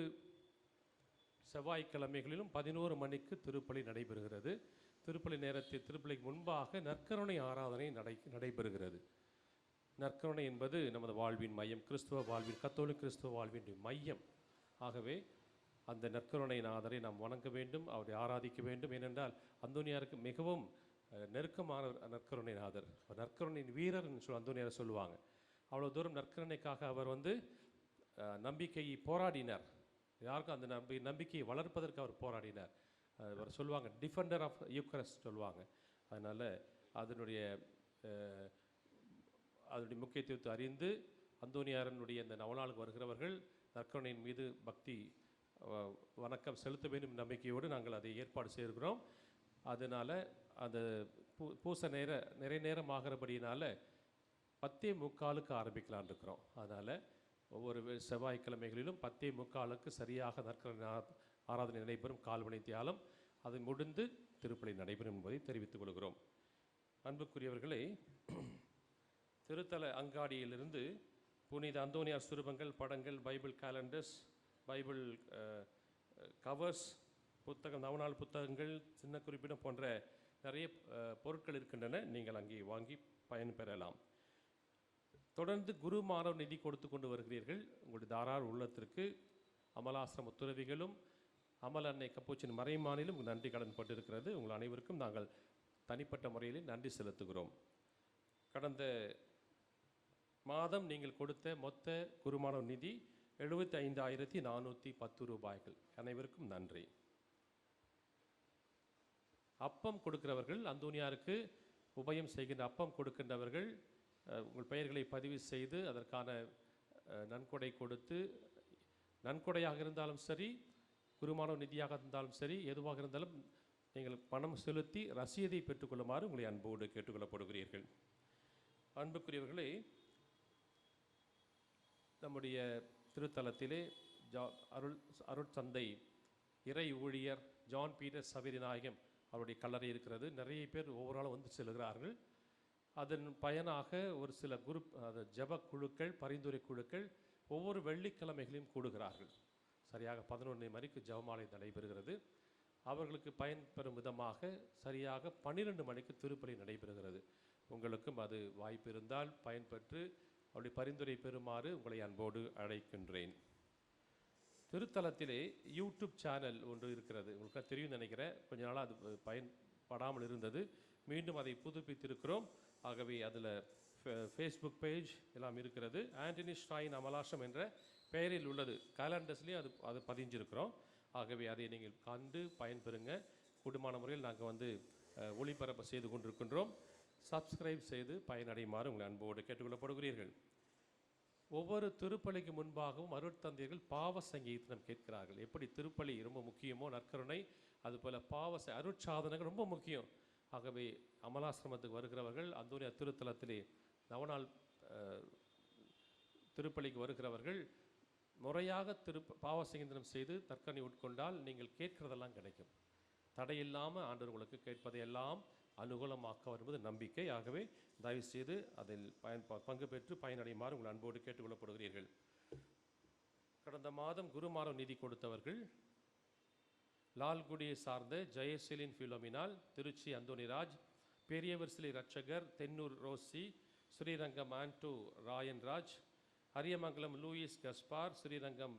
செவ்வாய்க்கிழமைகளிலும் 11 மணிக்கு திருப்பலி நடைபெறுகிறது. திருப்பலி நேரத்தில் திருப்பலிக்கு முன்பாக நற்கருணை ஆராதனை நடைபெறுகிறது. நற்கருணை என்பது நமது வாழ்வின் மையம், கிறிஸ்துவ வாழ்வின், கத்தோலிக்க கிறிஸ்துவ வாழ்வின் மையம். ஆகவே அந்த நற்கருணை நாதரை நாம் வணங்க வேண்டும், அவரை ஆராதிக்க வேண்டும். ஏனென்றால் அந்தோனியாருக்கு மிகவும் நெருக்கமான நற்கருணை நாதர், நற்கருணையின் வீரர் என்று அந்தோனியாரை சொல்லுவாங்க. அவ்வளோ தூரம் நற்கருணைக்காக அவர் நம்பிக்கையை போராடினார். யாருக்கும் அந்த நம்பிக்கையை வளர்ப்பதற்கு அவர் போராடினார். அவர் சொல்லுவாங்க டிஃபெண்டர் ஆஃப் யூக்கரஸ்ட் சொல்லுவாங்க. அதனால் அதனுடைய முக்கியத்துவத்தை அறிந்து அந்தோனியாரனுடைய இந்த நவநாளுக்கு வருகிறவர்கள் நற்கருணையின் மீது பக்தி வணக்கம் செலுத்த வேண்டும் நம்பிக்கையோடு நாங்கள் அதை ஏற்பாடு செய்கிறோம். அதனால் அந்த பூச நிறைய நேரம் ஆகிறபடியினால் 10:45 ஆரம்பிக்கலான் இருக்கிறோம். அதனால் ஒவ்வொரு செவ்வாய்க்கிழமைகளிலும் 10:45 சரியாக நற்கருணை ஆராதனை நடைபெறும். கால்வனை தியாலம் அது முடிந்து திருப்பலி நடைபெறும் என்பதை தெரிவித்துக் கொள்கிறோம். அன்புக்குரியவர்களே, திருத்தல அங்காடியிலிருந்து புனித அந்தோனியார் சுரூபங்கள், படங்கள், பைபிள் கேலண்டர்ஸ், பைபிள் கவர்ஸ், புத்தகம், நவநாள் புத்தகங்கள், சின்ன குறிப்பிடம் போன்ற நிறைய பொருட்கள் இருக்கின்றன. நீங்கள் அங்கே வாங்கி பயன்பெறலாம். தொடர்ந்து குரு மாணவர் நிதி கொடுத்து கொண்டு வருகிறீர்கள். உங்களுடைய தாராள உள்ளத்திற்கு அமலாசிரம துறவிகளும் அமல அன்னை கப்பூச்சின் மறைமானிலும் நன்றி கடன் பட்டிருக்கிறது. உங்கள் அனைவருக்கும் நாங்கள் தனிப்பட்ட முறையில் நன்றி செலுத்துகிறோம். கடந்த மாதம் நீங்கள் கொடுத்த மொத்த குருமானவர் நிதி 75,410 ரூபாய்கள். அனைவருக்கும் நன்றி. அப்பம் கொடுக்கிறவர்கள், அந்தோனியாருக்கு உபயம் செய்கின்ற அப்பம் கொடுக்கின்றவர்கள் உங்கள் பெயர்களை பதிவு செய்து அதற்கான நன்கொடை கொடுத்து, நன்கொடையாக இருந்தாலும் சரி, குருமானவர் நிதியாக இருந்தாலும் சரி, எதுவாக இருந்தாலும் நீங்கள் பணம் செலுத்தி ரசீதை பெற்றுக்கொள்ளுமாறு உங்களை அன்போடு கேட்டுக்கொள்ளப்படுகிறீர்கள். அன்புக்குரியவர்களே, நம்முடைய திருத்தலத்திலே அருட்தந்தை இறை ஊழியர் ஜான் பீட்டர் சவேரிநாயகம் அவருடைய கல்லறை இருக்கிறது. நிறைய பேர் ஒவ்வொரு நாளும் வந்து செல்கிறார்கள். அதன் பயனாக ஒரு சில ஜெப குழுக்கள், பரிந்துரை குழுக்கள் ஒவ்வொரு வெள்ளிக்கிழமைகளையும் கூடுகிறார்கள். சரியாக 11 மணிக்கு ஜெபமாலை நடைபெறுகிறது. அவர்களுக்கு பயன்பெறும் விதமாக சரியாக 12 மணிக்கு திருப்பலி நடைபெறுகிறது. உங்களுக்கும் அது வாய்ப்பு இருந்தால் பயன்பெற்று அவருடைய பரிந்துரை பெறுமாறு உங்களை அன்போடு அழைக்கின்றேன். திருத்தலத்திலே யூடியூப் சேனல் ஒன்று இருக்கிறது, உங்களுக்கு தெரியும் நினைக்கிறேன். கொஞ்ச நாளாக அது பயன்படாமல் இருந்தது, மீண்டும் அதை புதுப்பித்திருக்கிறோம். ஆகவே அதில் ஃபேஸ்புக் பேஜ் எல்லாம் இருக்கிறது. ஆண்டனி ஸ்டாயின் அமலாசம் என்ற பெயரில் உள்ளது. கேலண்டர்ஸ்லேயும் அது பதிஞ்சிருக்கிறோம். ஆகவே அதை நீங்கள் கண்டு பயன்பெறுங்க. குடும்பமான முறையில் நாங்கள் ஒளிபரப்பு செய்து கொண்டிருக்கின்றோம். சப்ஸ்கிரைப் செய்து பயனடையுமாறு உங்களை அன்போடு கேட்டுக்கொள்ளப்படுகிறீர்கள். ஒவ்வொரு திருப்பலிக்கு முன்பாகவும் அருட்தந்தையர்கள் பாவ சங்கீதம் கேட்கிறார்கள். எப்படி திருப்பலி ரொம்ப முக்கியமோ, நற்கருணை, அதுபோல் அருட்சாதனங்கள் ரொம்ப முக்கியம். ஆகவே அமலாசிரமத்துக்கு வருகிறவர்கள், அந்தோனியார் திருத்தலத்திலே நவநாள் திருப்பலிக்கு வருகிறவர்கள் முறையாக பாவ சங்கீதனம் செய்து தற்கணி உட்கொண்டால் நீங்கள் கேட்கிறதெல்லாம் கிடைக்கும். தடையில்லாமல் ஆண்டவர் உங்களுக்கு கேட்பதையெல்லாம் அனுகூலமாக்குவார் என்பது நம்பிக்கை. ஆகவே தயவு செய்து அதில் பங்கு பெற்று பயனடையுமாறு உங்கள் அன்போடு கேட்டுக்கொள்ளப்படுகிறீர்கள். கடந்த மாதம் குருமாரம் நிதி கொடுத்தவர்கள் லால்குடியை சார்ந்த ஜெயசீலின் ஃபிலோமினால், Trichy Antonyraj, Periyavar Silai Ratchagar, Thennur Rosy, Srirangam Anto Rayanraj, Ariyamangalam Louis Gaspar, Srirangam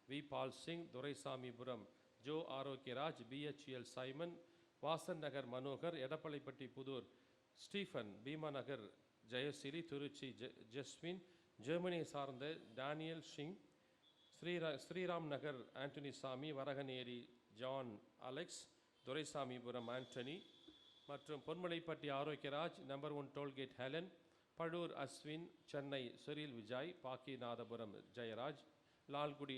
V Paul Singh, Duraisamipuram Joe Arokiaraj, BHEL Simon, Vasan Nagar Manohar, Edappallipatti Pudur Stephen, Bheemanagar Jayasiri, Trichy Jaswin, ஜெர்மனியை சார்ந்த Daniel Singh, Sriram Nagar Antony Sami, Varaganeri John Alex, Duraisamipuram Antony மற்றும் Ponmalaipatti Arokiaraj, number 1 Tollgate Helen, Palur Ashwin, Chennai Cheryl Vijay, Bakkinathapuram Jayaraj, Lalgudi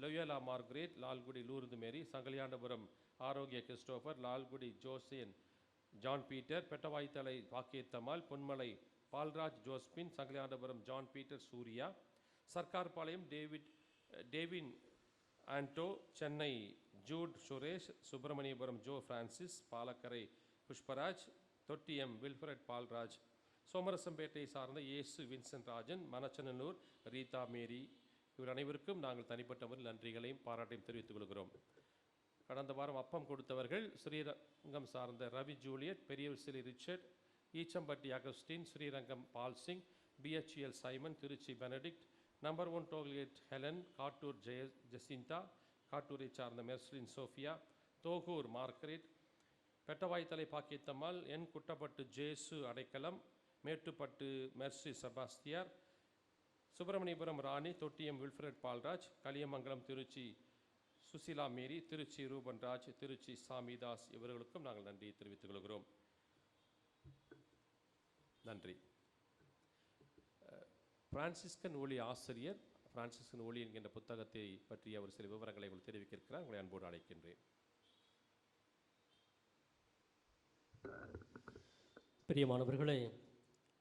Loyola Margaret, Lalgudi Lourdu Mary, Sangaliyandapuram Arokia Christopher, Lalgudi Josian John Peter, Pettavaithalai Bakkiyathammal, Ponmalai Paulraj Josephine, Sangaliyandapuram John Peter Surya, Sarkarpalayam Devin Anto, Chennai Jude Suresh, Subramaniapuram Joe Francis, Palakkarai Pushparaj, Thottiyam Wilfred Paulraj, Somarasampettai சார்ந்த Yesu Vincent Rajan, Manachanallur Rita Mary, இவர் அனைவருக்கும் நாங்கள் தனிப்பட்ட முறையில் நன்றிகளையும் பாராட்டையும் தெரிவித்துக் கொள்கிறோம். கடந்த வாரம் அப்பம் கொடுத்தவர்கள் ஸ்ரீரங்கம் சார்ந்த Ravi Juliet, Periyavar Silai Richard, Eachampatti Augustine, Srirangam Paul Singh, BHEL Simon, Trichy Benedict, number 1 Tollgate Helen, Kattur Jacintha, காட்டூரை சார்ந்த Merslin Sophia, Thogur Margaret, Pettavaithalai Bakkiyathammal, என் Kuttapattu Jesu Adaikalam, Mettupattu Mercy Sebasthiyar, Subramaniapuram Rani, Thottiyam Wilfred Paulraj, Kaliyamangalam Trichy Sushila Mary, Trichy Rubanraj, Trichy Samidas, இவர்களுக்கும் நாங்கள் நன்றியை தெரிவித்துக் கொள்கிறோம். நன்றி. பிரான்சிஸ்கன் ஒளி ஆசிரியர் பிரான்சிஸ்கன் ஒளி என்கின்ற புத்தகத்தை பற்றி அவர் சில விவரங்களை தெரிவிக்க இருக்கிறார். உங்களை அன்போடு அழைக்கின்றேன். பிரியமானவர்களே,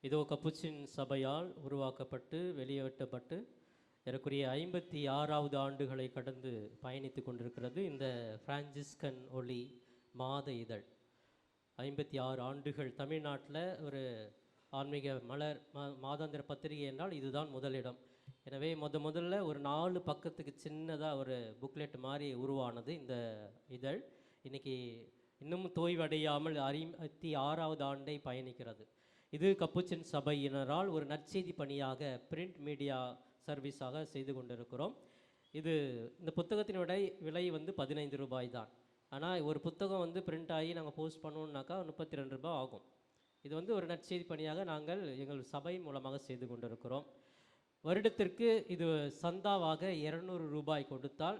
இதோ கப்புச்சின் சபையால் உருவாக்கப்பட்டு வெளியேற்றப்பட்டு ஏறக்குறைய 56வது ஆண்டுகளை கடந்து பயணித்து கொண்டிருக்கிறது இந்த பிரான்சிஸ்கன் ஒளி மாத இதழ். 56 ஆண்டுகள். தமிழ்நாட்டில் ஒரு ஆன்மீக மலர் மாதாந்திர பத்திரிகை என்றால் இதுதான் முதலிடம். எனவே முதல்ல ஒரு 4 பக்கத்துக்கு சின்னதாக ஒரு புக்லெட் மாதிரி உருவானது இந்த இதழ். இன்றைக்கி இன்னும் தோய்வடையாமல் 56வது ஆண்டை பயணிக்கிறது. இது கப்புச்சின் சபையினரால் ஒரு நற்செய்தி பணியாக பிரிண்ட் மீடியா சர்வீஸாக செய்து கொண்டிருக்கிறோம். இந்த புத்தகத்தினுடைய விலை 15 ரூபாய் தான். ஆனால் ஒரு புத்தகம் பிரிண்ட் ஆகி நாங்கள் போஸ்ட் பண்ணோம்னாக்கா 32 ரூபாய் ஆகும். இது ஒரு நற்செய்தி பணியாக நாங்கள் எங்கள் சபை மூலமாக செய்து கொண்டிருக்கிறோம். வருடத்திற்கு இது சந்தாவாக 200 ரூபாய் கொடுத்தால்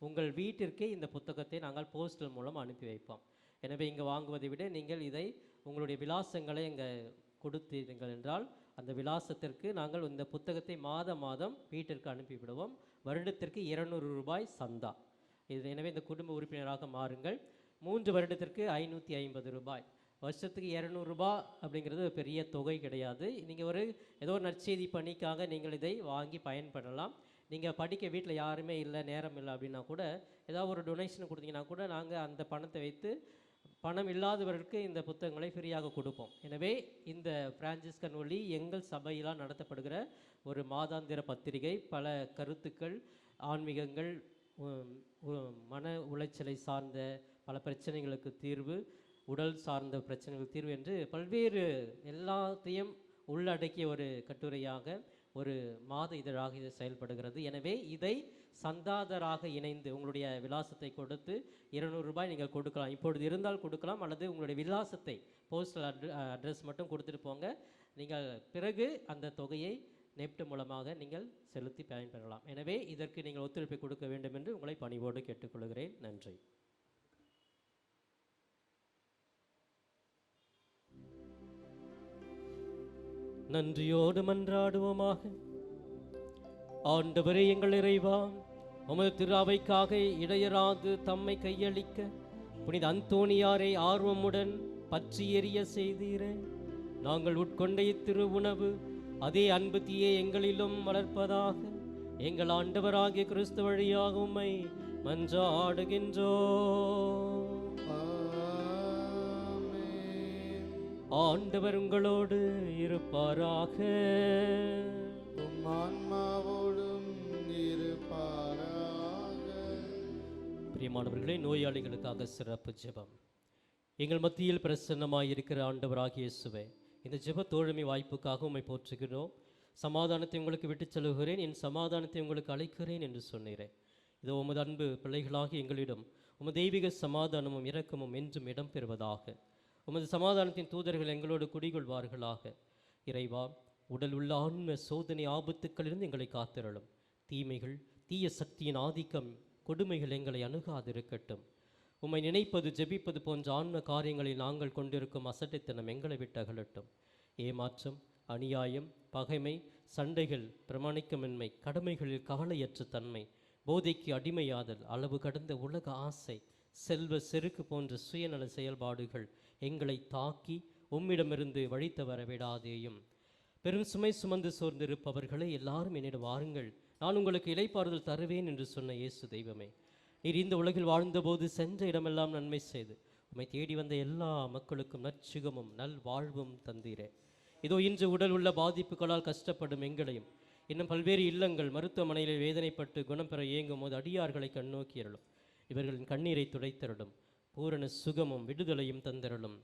உங்கள் வீட்டிற்கே இந்த புத்தகத்தை நாங்கள் போஸ்டல் மூலம் அனுப்பி வைப்போம். எனவே இங்கே வாங்குவதை விட நீங்கள் இதை உங்களுடைய விலாசங்களை இங்கே கொடுத்தீர்கள் என்றால் அந்த விலாசத்திற்கு நாங்கள் இந்த புத்தகத்தை மாதம் வீட்டிற்கு அனுப்பிவிடுவோம். வருடத்திற்கு 200 ரூபாய் சந்தா. எனவே இந்த குடும்ப உறுப்பினராக மாறுங்கள். 3 வருடத்திற்கு 550 ரூபாய். வருஷத்துக்கு 200 ரூபாய் அப்படிங்கிறது பெரிய தொகை கிடையாது. நீங்கள் ஏதோ ஒரு நற்செய்தி பணிக்காக நீங்கள் இதை வாங்கி பயன்படலாம். நீங்கள் படிக்க வீட்டில் யாருமே இல்லை, நேரம் இல்லை அப்படின்னா கூட ஏதாவது ஒரு டொனேஷன் கொடுத்தீங்கன்னா கூட நாங்கள் அந்த பணத்தை வைத்து பணம் இல்லாதவர்களுக்கு இந்த புத்தகங்களை ஃப்ரீயாக கொடுப்போம். எனவே இந்த பிரான்சிஸ்கன் ஒளி எங்கள் சபையிலால் நடத்தப்படுகிற ஒரு மாதாந்திர பத்திரிகை. பல கருத்துக்கள், ஆன்மீகங்கள், மன உளைச்சலை சார்ந்த பல பிரச்சனைகளுக்கு தீர்வு, உடல் சார்ந்த பிரச்சனைகளுக்கு தீர்வு என்று பல்வேறு எல்லாத்தையும் உள்ளடக்கிய ஒரு கட்டுரையாக ஒரு மாத இதழாக இது செயல்படுகிறது. எனவே இதை சந்தாதாராக இணைந்து உங்களுடைய விலாசத்தை கொடுத்து 200 ரூபாய் நீங்கள் கொடுக்கலாம். இப்பொழுது இருந்தால் கொடுக்கலாம், அல்லது உங்களுடைய விலாசத்தை போஸ்டல் அட்ரஸ் மட்டும் கொடுத்துட்டு போங்க. நீங்கள் பிறகு அந்த தொகையை நெப்ட் மூலமாக நீங்கள் செலுத்தி பயன்பெறலாம். எனவே இதற்கு நீங்கள் ஒத்துழைப்பை கொடுக்க வேண்டும் என்று உங்களை பணிவோடு கேட்டுக்கொள்கிறேன். நன்றி. நன்றியோடு மன்றாடுவோமாக. ஆண்டவரே எங்கள் இறைவா, உமது திரு அவைக்காக இடையராது தம்மை கையளிக்க புனித அந்தோணியாரை ஆர்வமுடன் பற்றி எரிய செய்தீரே. நாங்கள் உட்கொண்ட இத்திரு உணவு அதே அன்பு தீயை எங்களிலும் வளர்ப்பதாக எங்கள் ஆண்டவராகிய கிறிஸ்து வழியாக உம்மை மன்றாடுகின்றோம். ஆண்டவர் உங்களோடு இருப்பாராக. உம் ஆன்மாவோடும் இருப்பாராக. பிரியமானவர்களே, நோயாளிகளுக்காக சிறப்பு ஜெபம். எங்கள் மத்தியில் பிரசன்னமாயிருக்கிற ஆண்டவராகிய இயேசுவே, இந்த ஜெப தோழமை வாய்ப்புக்காக உம்மை போற்றுகிறோம். சமாதானத்தை உங்களுக்கு விட்டுச் செல்கிறேன், என் சமாதானத்தை உங்களுக்கு அளிக்கிறேன் என்று சொன்னீரேன். இதோ உமது அன்பு பிள்ளைகளாகி எங்களிடம் உமது தெய்வீக சமாதானமும் இரக்கமும் என்றும் இடம்பெறுவதாக. உமது சமாதானத்தின் தூதர்கள் எங்களோடு குடிகொள்வார்களாக. இறைவா, உடல் உள்ள ஆன்ம சோதனை ஆபத்துக்களிலிருந்து எங்களை காத்திரளும். தீமைகள், தீய சக்தியின் ஆதிக்கம், கொடுமைகள் எங்களை அணுகாதிருக்கட்டும். உம்மை நினைப்பது, ஜெபிப்பது போன்ற ஆன்ம காரியங்களில் நாங்கள் கொண்டிருக்கும் அசட்டைத்தனம் எங்களை விட்டு அகலட்டும். ஏமாற்றம், அநியாயம், பகைமை, சண்டைகள், பிரமாணிக்கமின்மை, கடமைகளில் கவலையற்ற தன்மை, போதைக்கு அடிமையாதல், அளவு கடந்த உலக ஆசை, செல்வ செருக்கு போன்ற சுயநல செயல்பாடுகள் எங்களை தாக்கி உம்மிடமிருந்து வழித்து வர விடாதேயும். பெரும் சுமை சுமந்து சோர்ந்திருப்பவர்களே, எல்லாரும் என்னிடம் வாருங்கள், நான் உங்களுக்கு இளைப்பாறுதல் தருவேன் என்று சொன்ன இயேசு தெய்வமே, நீர் இந்த உலகில் வாழ்ந்தபோது சென்ற இடமெல்லாம் நன்மை செய்து உம்மை தேடி வந்த எல்லா மக்களுக்கும் நற்சுகமும் நல் வாழ்வும் தந்தீரே. இதோ இன்று உடல் உள்ள பாதிப்புகளால் கஷ்டப்படும் எங்களையும், இன்னும் பல்வேறு இல்லங்கள் மருத்துவமனையில் வேதனைப்பட்டு குணம் பெற இயங்கும் போது அடியார்களை கண்ணோக்கியருளும். இவர்களின் கண்ணீரை துடைத்தருளும். பூரண சுகமும் விடுதலையும் தந்தருளும்.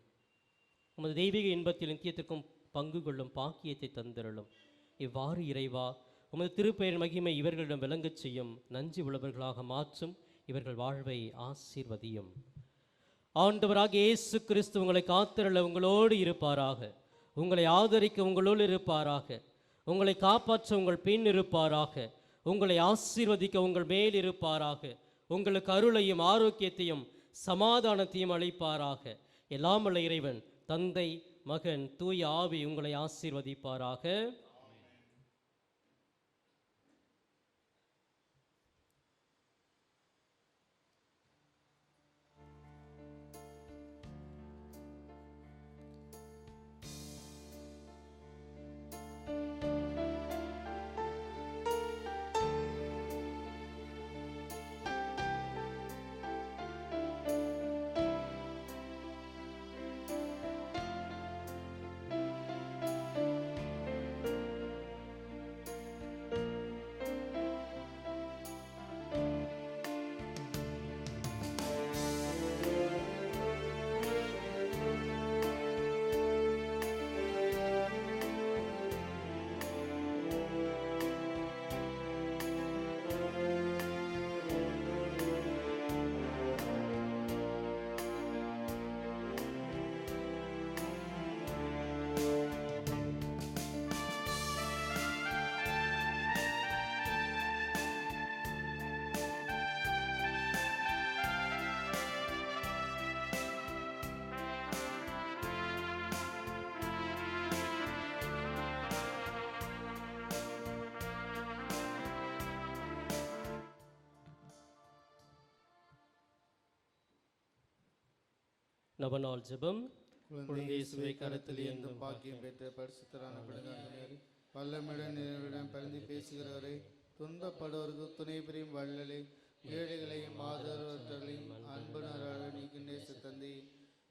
உமது தெய்வீக இன்பத்தில் நித்தியத்திற்கும் பங்கு கொள்ளும் பாக்கியத்தை தந்தருளும். இவ்வாறு இறைவா, உமது திருப்பெயர் மகிமை இவர்களிடம் விளங்கச் செய்யும். நன்றி உள்ளவர்களாக மாற்றும் இவர்கள் வாழ்வை ஆசீர்வதியும். ஆண்டவராக இயேசு கிறிஸ்து உங்களை காத்திரள உங்களோடு இருப்பாராக. உங்களை ஆதரிக்க உங்களோடு இருப்பாராக. உங்களை காப்பாற்ற உங்கள் பின் இருப்பாராக. உங்களை ஆசீர்வதிக்க உங்கள் மேல் இருப்பாராக. உங்களுக்கு அருளையும் ஆரோக்கியத்தையும் சமாதானத்தையும் அளிப்பாராக. எல்லாம் வல்ல இறைவன் தந்தை, மகன், தூய ஆவி உங்களை ஆசீர்வதிப்பாராக. நவநாள் ஜெபம். குழந்தை இயேசுவை கரத்தில் ஏந்தும் பாக்கியம் பெற்ற பரிசுத்தரான பிள்ளையார் வல்லமிடன் நிறைவிடம் பரிந்து பேசுகிறவரை, துன்பப்படுவோருக்கு துணை புரியும் வள்ளலே, ஏழைகளையும் ஆதரவற்றலையும் அன்புணராக நீக்கும் நேச தந்தை,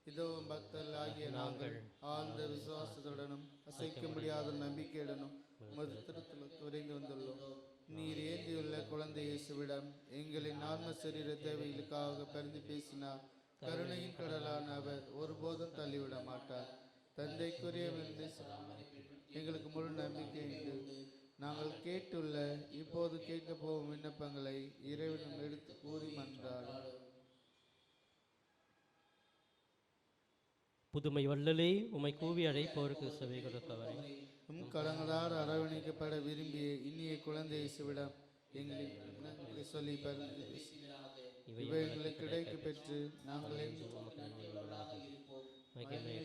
இதோ பக்தர்கள் ஆகிய நாங்கள் ஆழ்ந்த விசுவாசத்துடனும் அசைக்க முடியாத நம்பிக்கையுடனும் உமது திருத்தலத்து உறைந்து வந்துள்ளோம். நீர் ஏந்தியுள்ள குழந்தை இயேசுவிடம் எங்களின் ஆன்ம சரீர தேவைகளுக்காக பரிந்து பேசினார். கருணையின் கடலான அவர் ஒருபோதும் தள்ளிவிட மாட்டார். தந்தைக்குரிய எங்களுக்கு முழு நம்பிக்கை உண்டு. நாங்கள் கேட்டுள்ள இப்போது கேட்கப் போகும் விண்ணப்பங்களை இறைவனிடம் எடுத்து கூறி மன்றாடும். புதுமை வள்ளலே, உமை கூவி அழைப்போருக்கு செவி கொடுக்கவரே. கடங்களால் அரவணைக்கப்பட விரும்பிய இனிய குழந்தை இயேசுவிடம் எங்களை சொல்லி இவை எங்களுக்கு கிடைக்க பெற்று நாங்கள்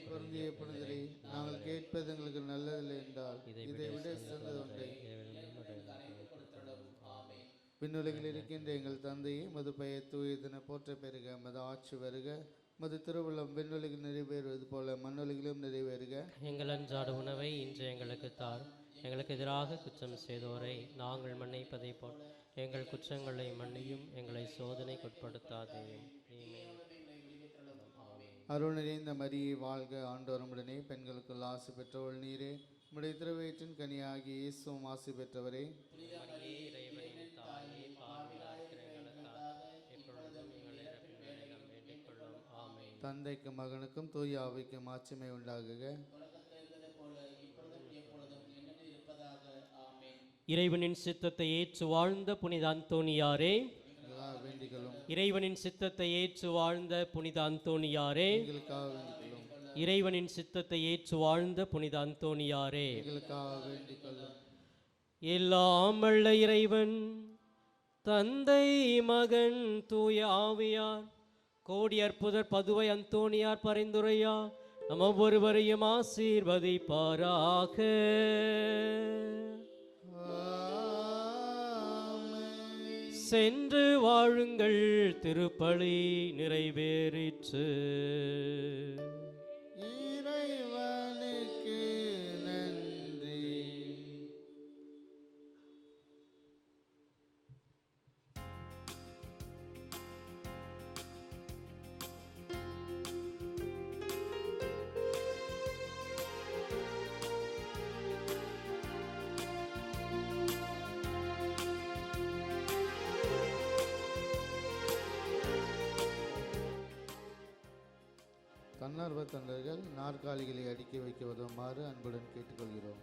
பொருந்திய புனிதரை நாங்கள் கேட்பது எங்களுக்கு நல்லதில்லை என்றால் இதை விட சிறந்தது ஒன்றை விண்ணுலகில் இருக்கின்ற எங்கள் தந்தையே, மது பெயர் தூயதென போற்ற பெறுக. மது ஆட்சி வருக. மது திருவுள்ளம் விண்ணுலகில் நிறைவேறுவது போல மண்ணுலகிலும் நிறைவேறுக. எங்கள் அன்றாட உணவை இன்று எங்களுக்கு தார். எங்களுக்கு எதிராக குற்றம் செய்தோரை நாங்கள் மன்னிப்பதை போல் எங்கள் குற்றங்களை மன்னியும். எங்களை சோதனைக்குட்படுத்தாதேயும். அருள் நிறைந்த மரியே வாழ்க, ஆண்டவருடனே பெண்களுக்குள் ஆசி பெற்றவள் நீரே. உம்முடைய திருவயிற்றின் கனியாகி இயேசுவும் ஆசி பெற்றவரே. தந்தைக்கும் மகனுக்கும் தூய ஆவிக்கும் ஆட்சிமை உண்டாகுக. இறைவனின் சித்தத்தை ஏற்று வாழ்ந்த புனித அந்தோணியாரே, இறைவனின் சித்தத்தை ஏற்று வாழ்ந்த புனித அந்தோணியாரே, இறைவனின் சித்தத்தை ஏற்று வாழ்ந்த புனித அந்தோணியாரே, எல்லாம் வல்ல இறைவன் தந்தை மகன் தூய ஆவியார் கோடி அற்புதர் பதுவை அந்தோணியார் பரிந்துரையா நம் ஒவ்வொருவரையும் ஆசீர்வதிப்பாராக. சென்று வாழுங்கள், திருப்பலி நிறைவேறிற்று. இறைவனுக்கு நன்றி. தன்னார்வ தொண்டர்கள் நாற்காலிகளை அடுக்கி வைக்க உதவுமாறு அன்புடன் கேட்டுக்கொள்கிறோம்.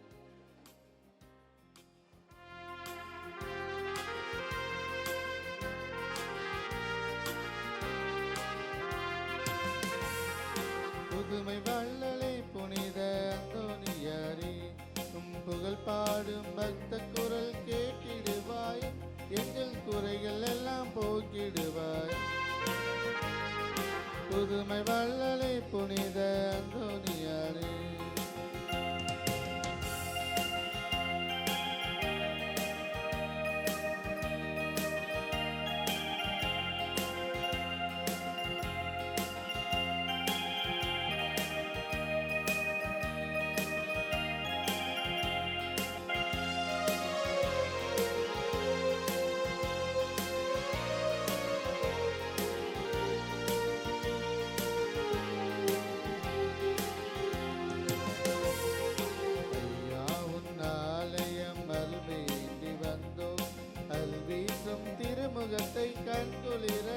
புதுமை வள்ளலை புனித அந்தோணியாரே, புகழ் பாடும் பக்த குரல் கேட்டிடுவாய். எங்கள் குறைகள் எல்லாம் போக்கிடுவாய். புதுமை வள்ளலை புனித அந்தோணியாரே, முகத்தை கண்குளிர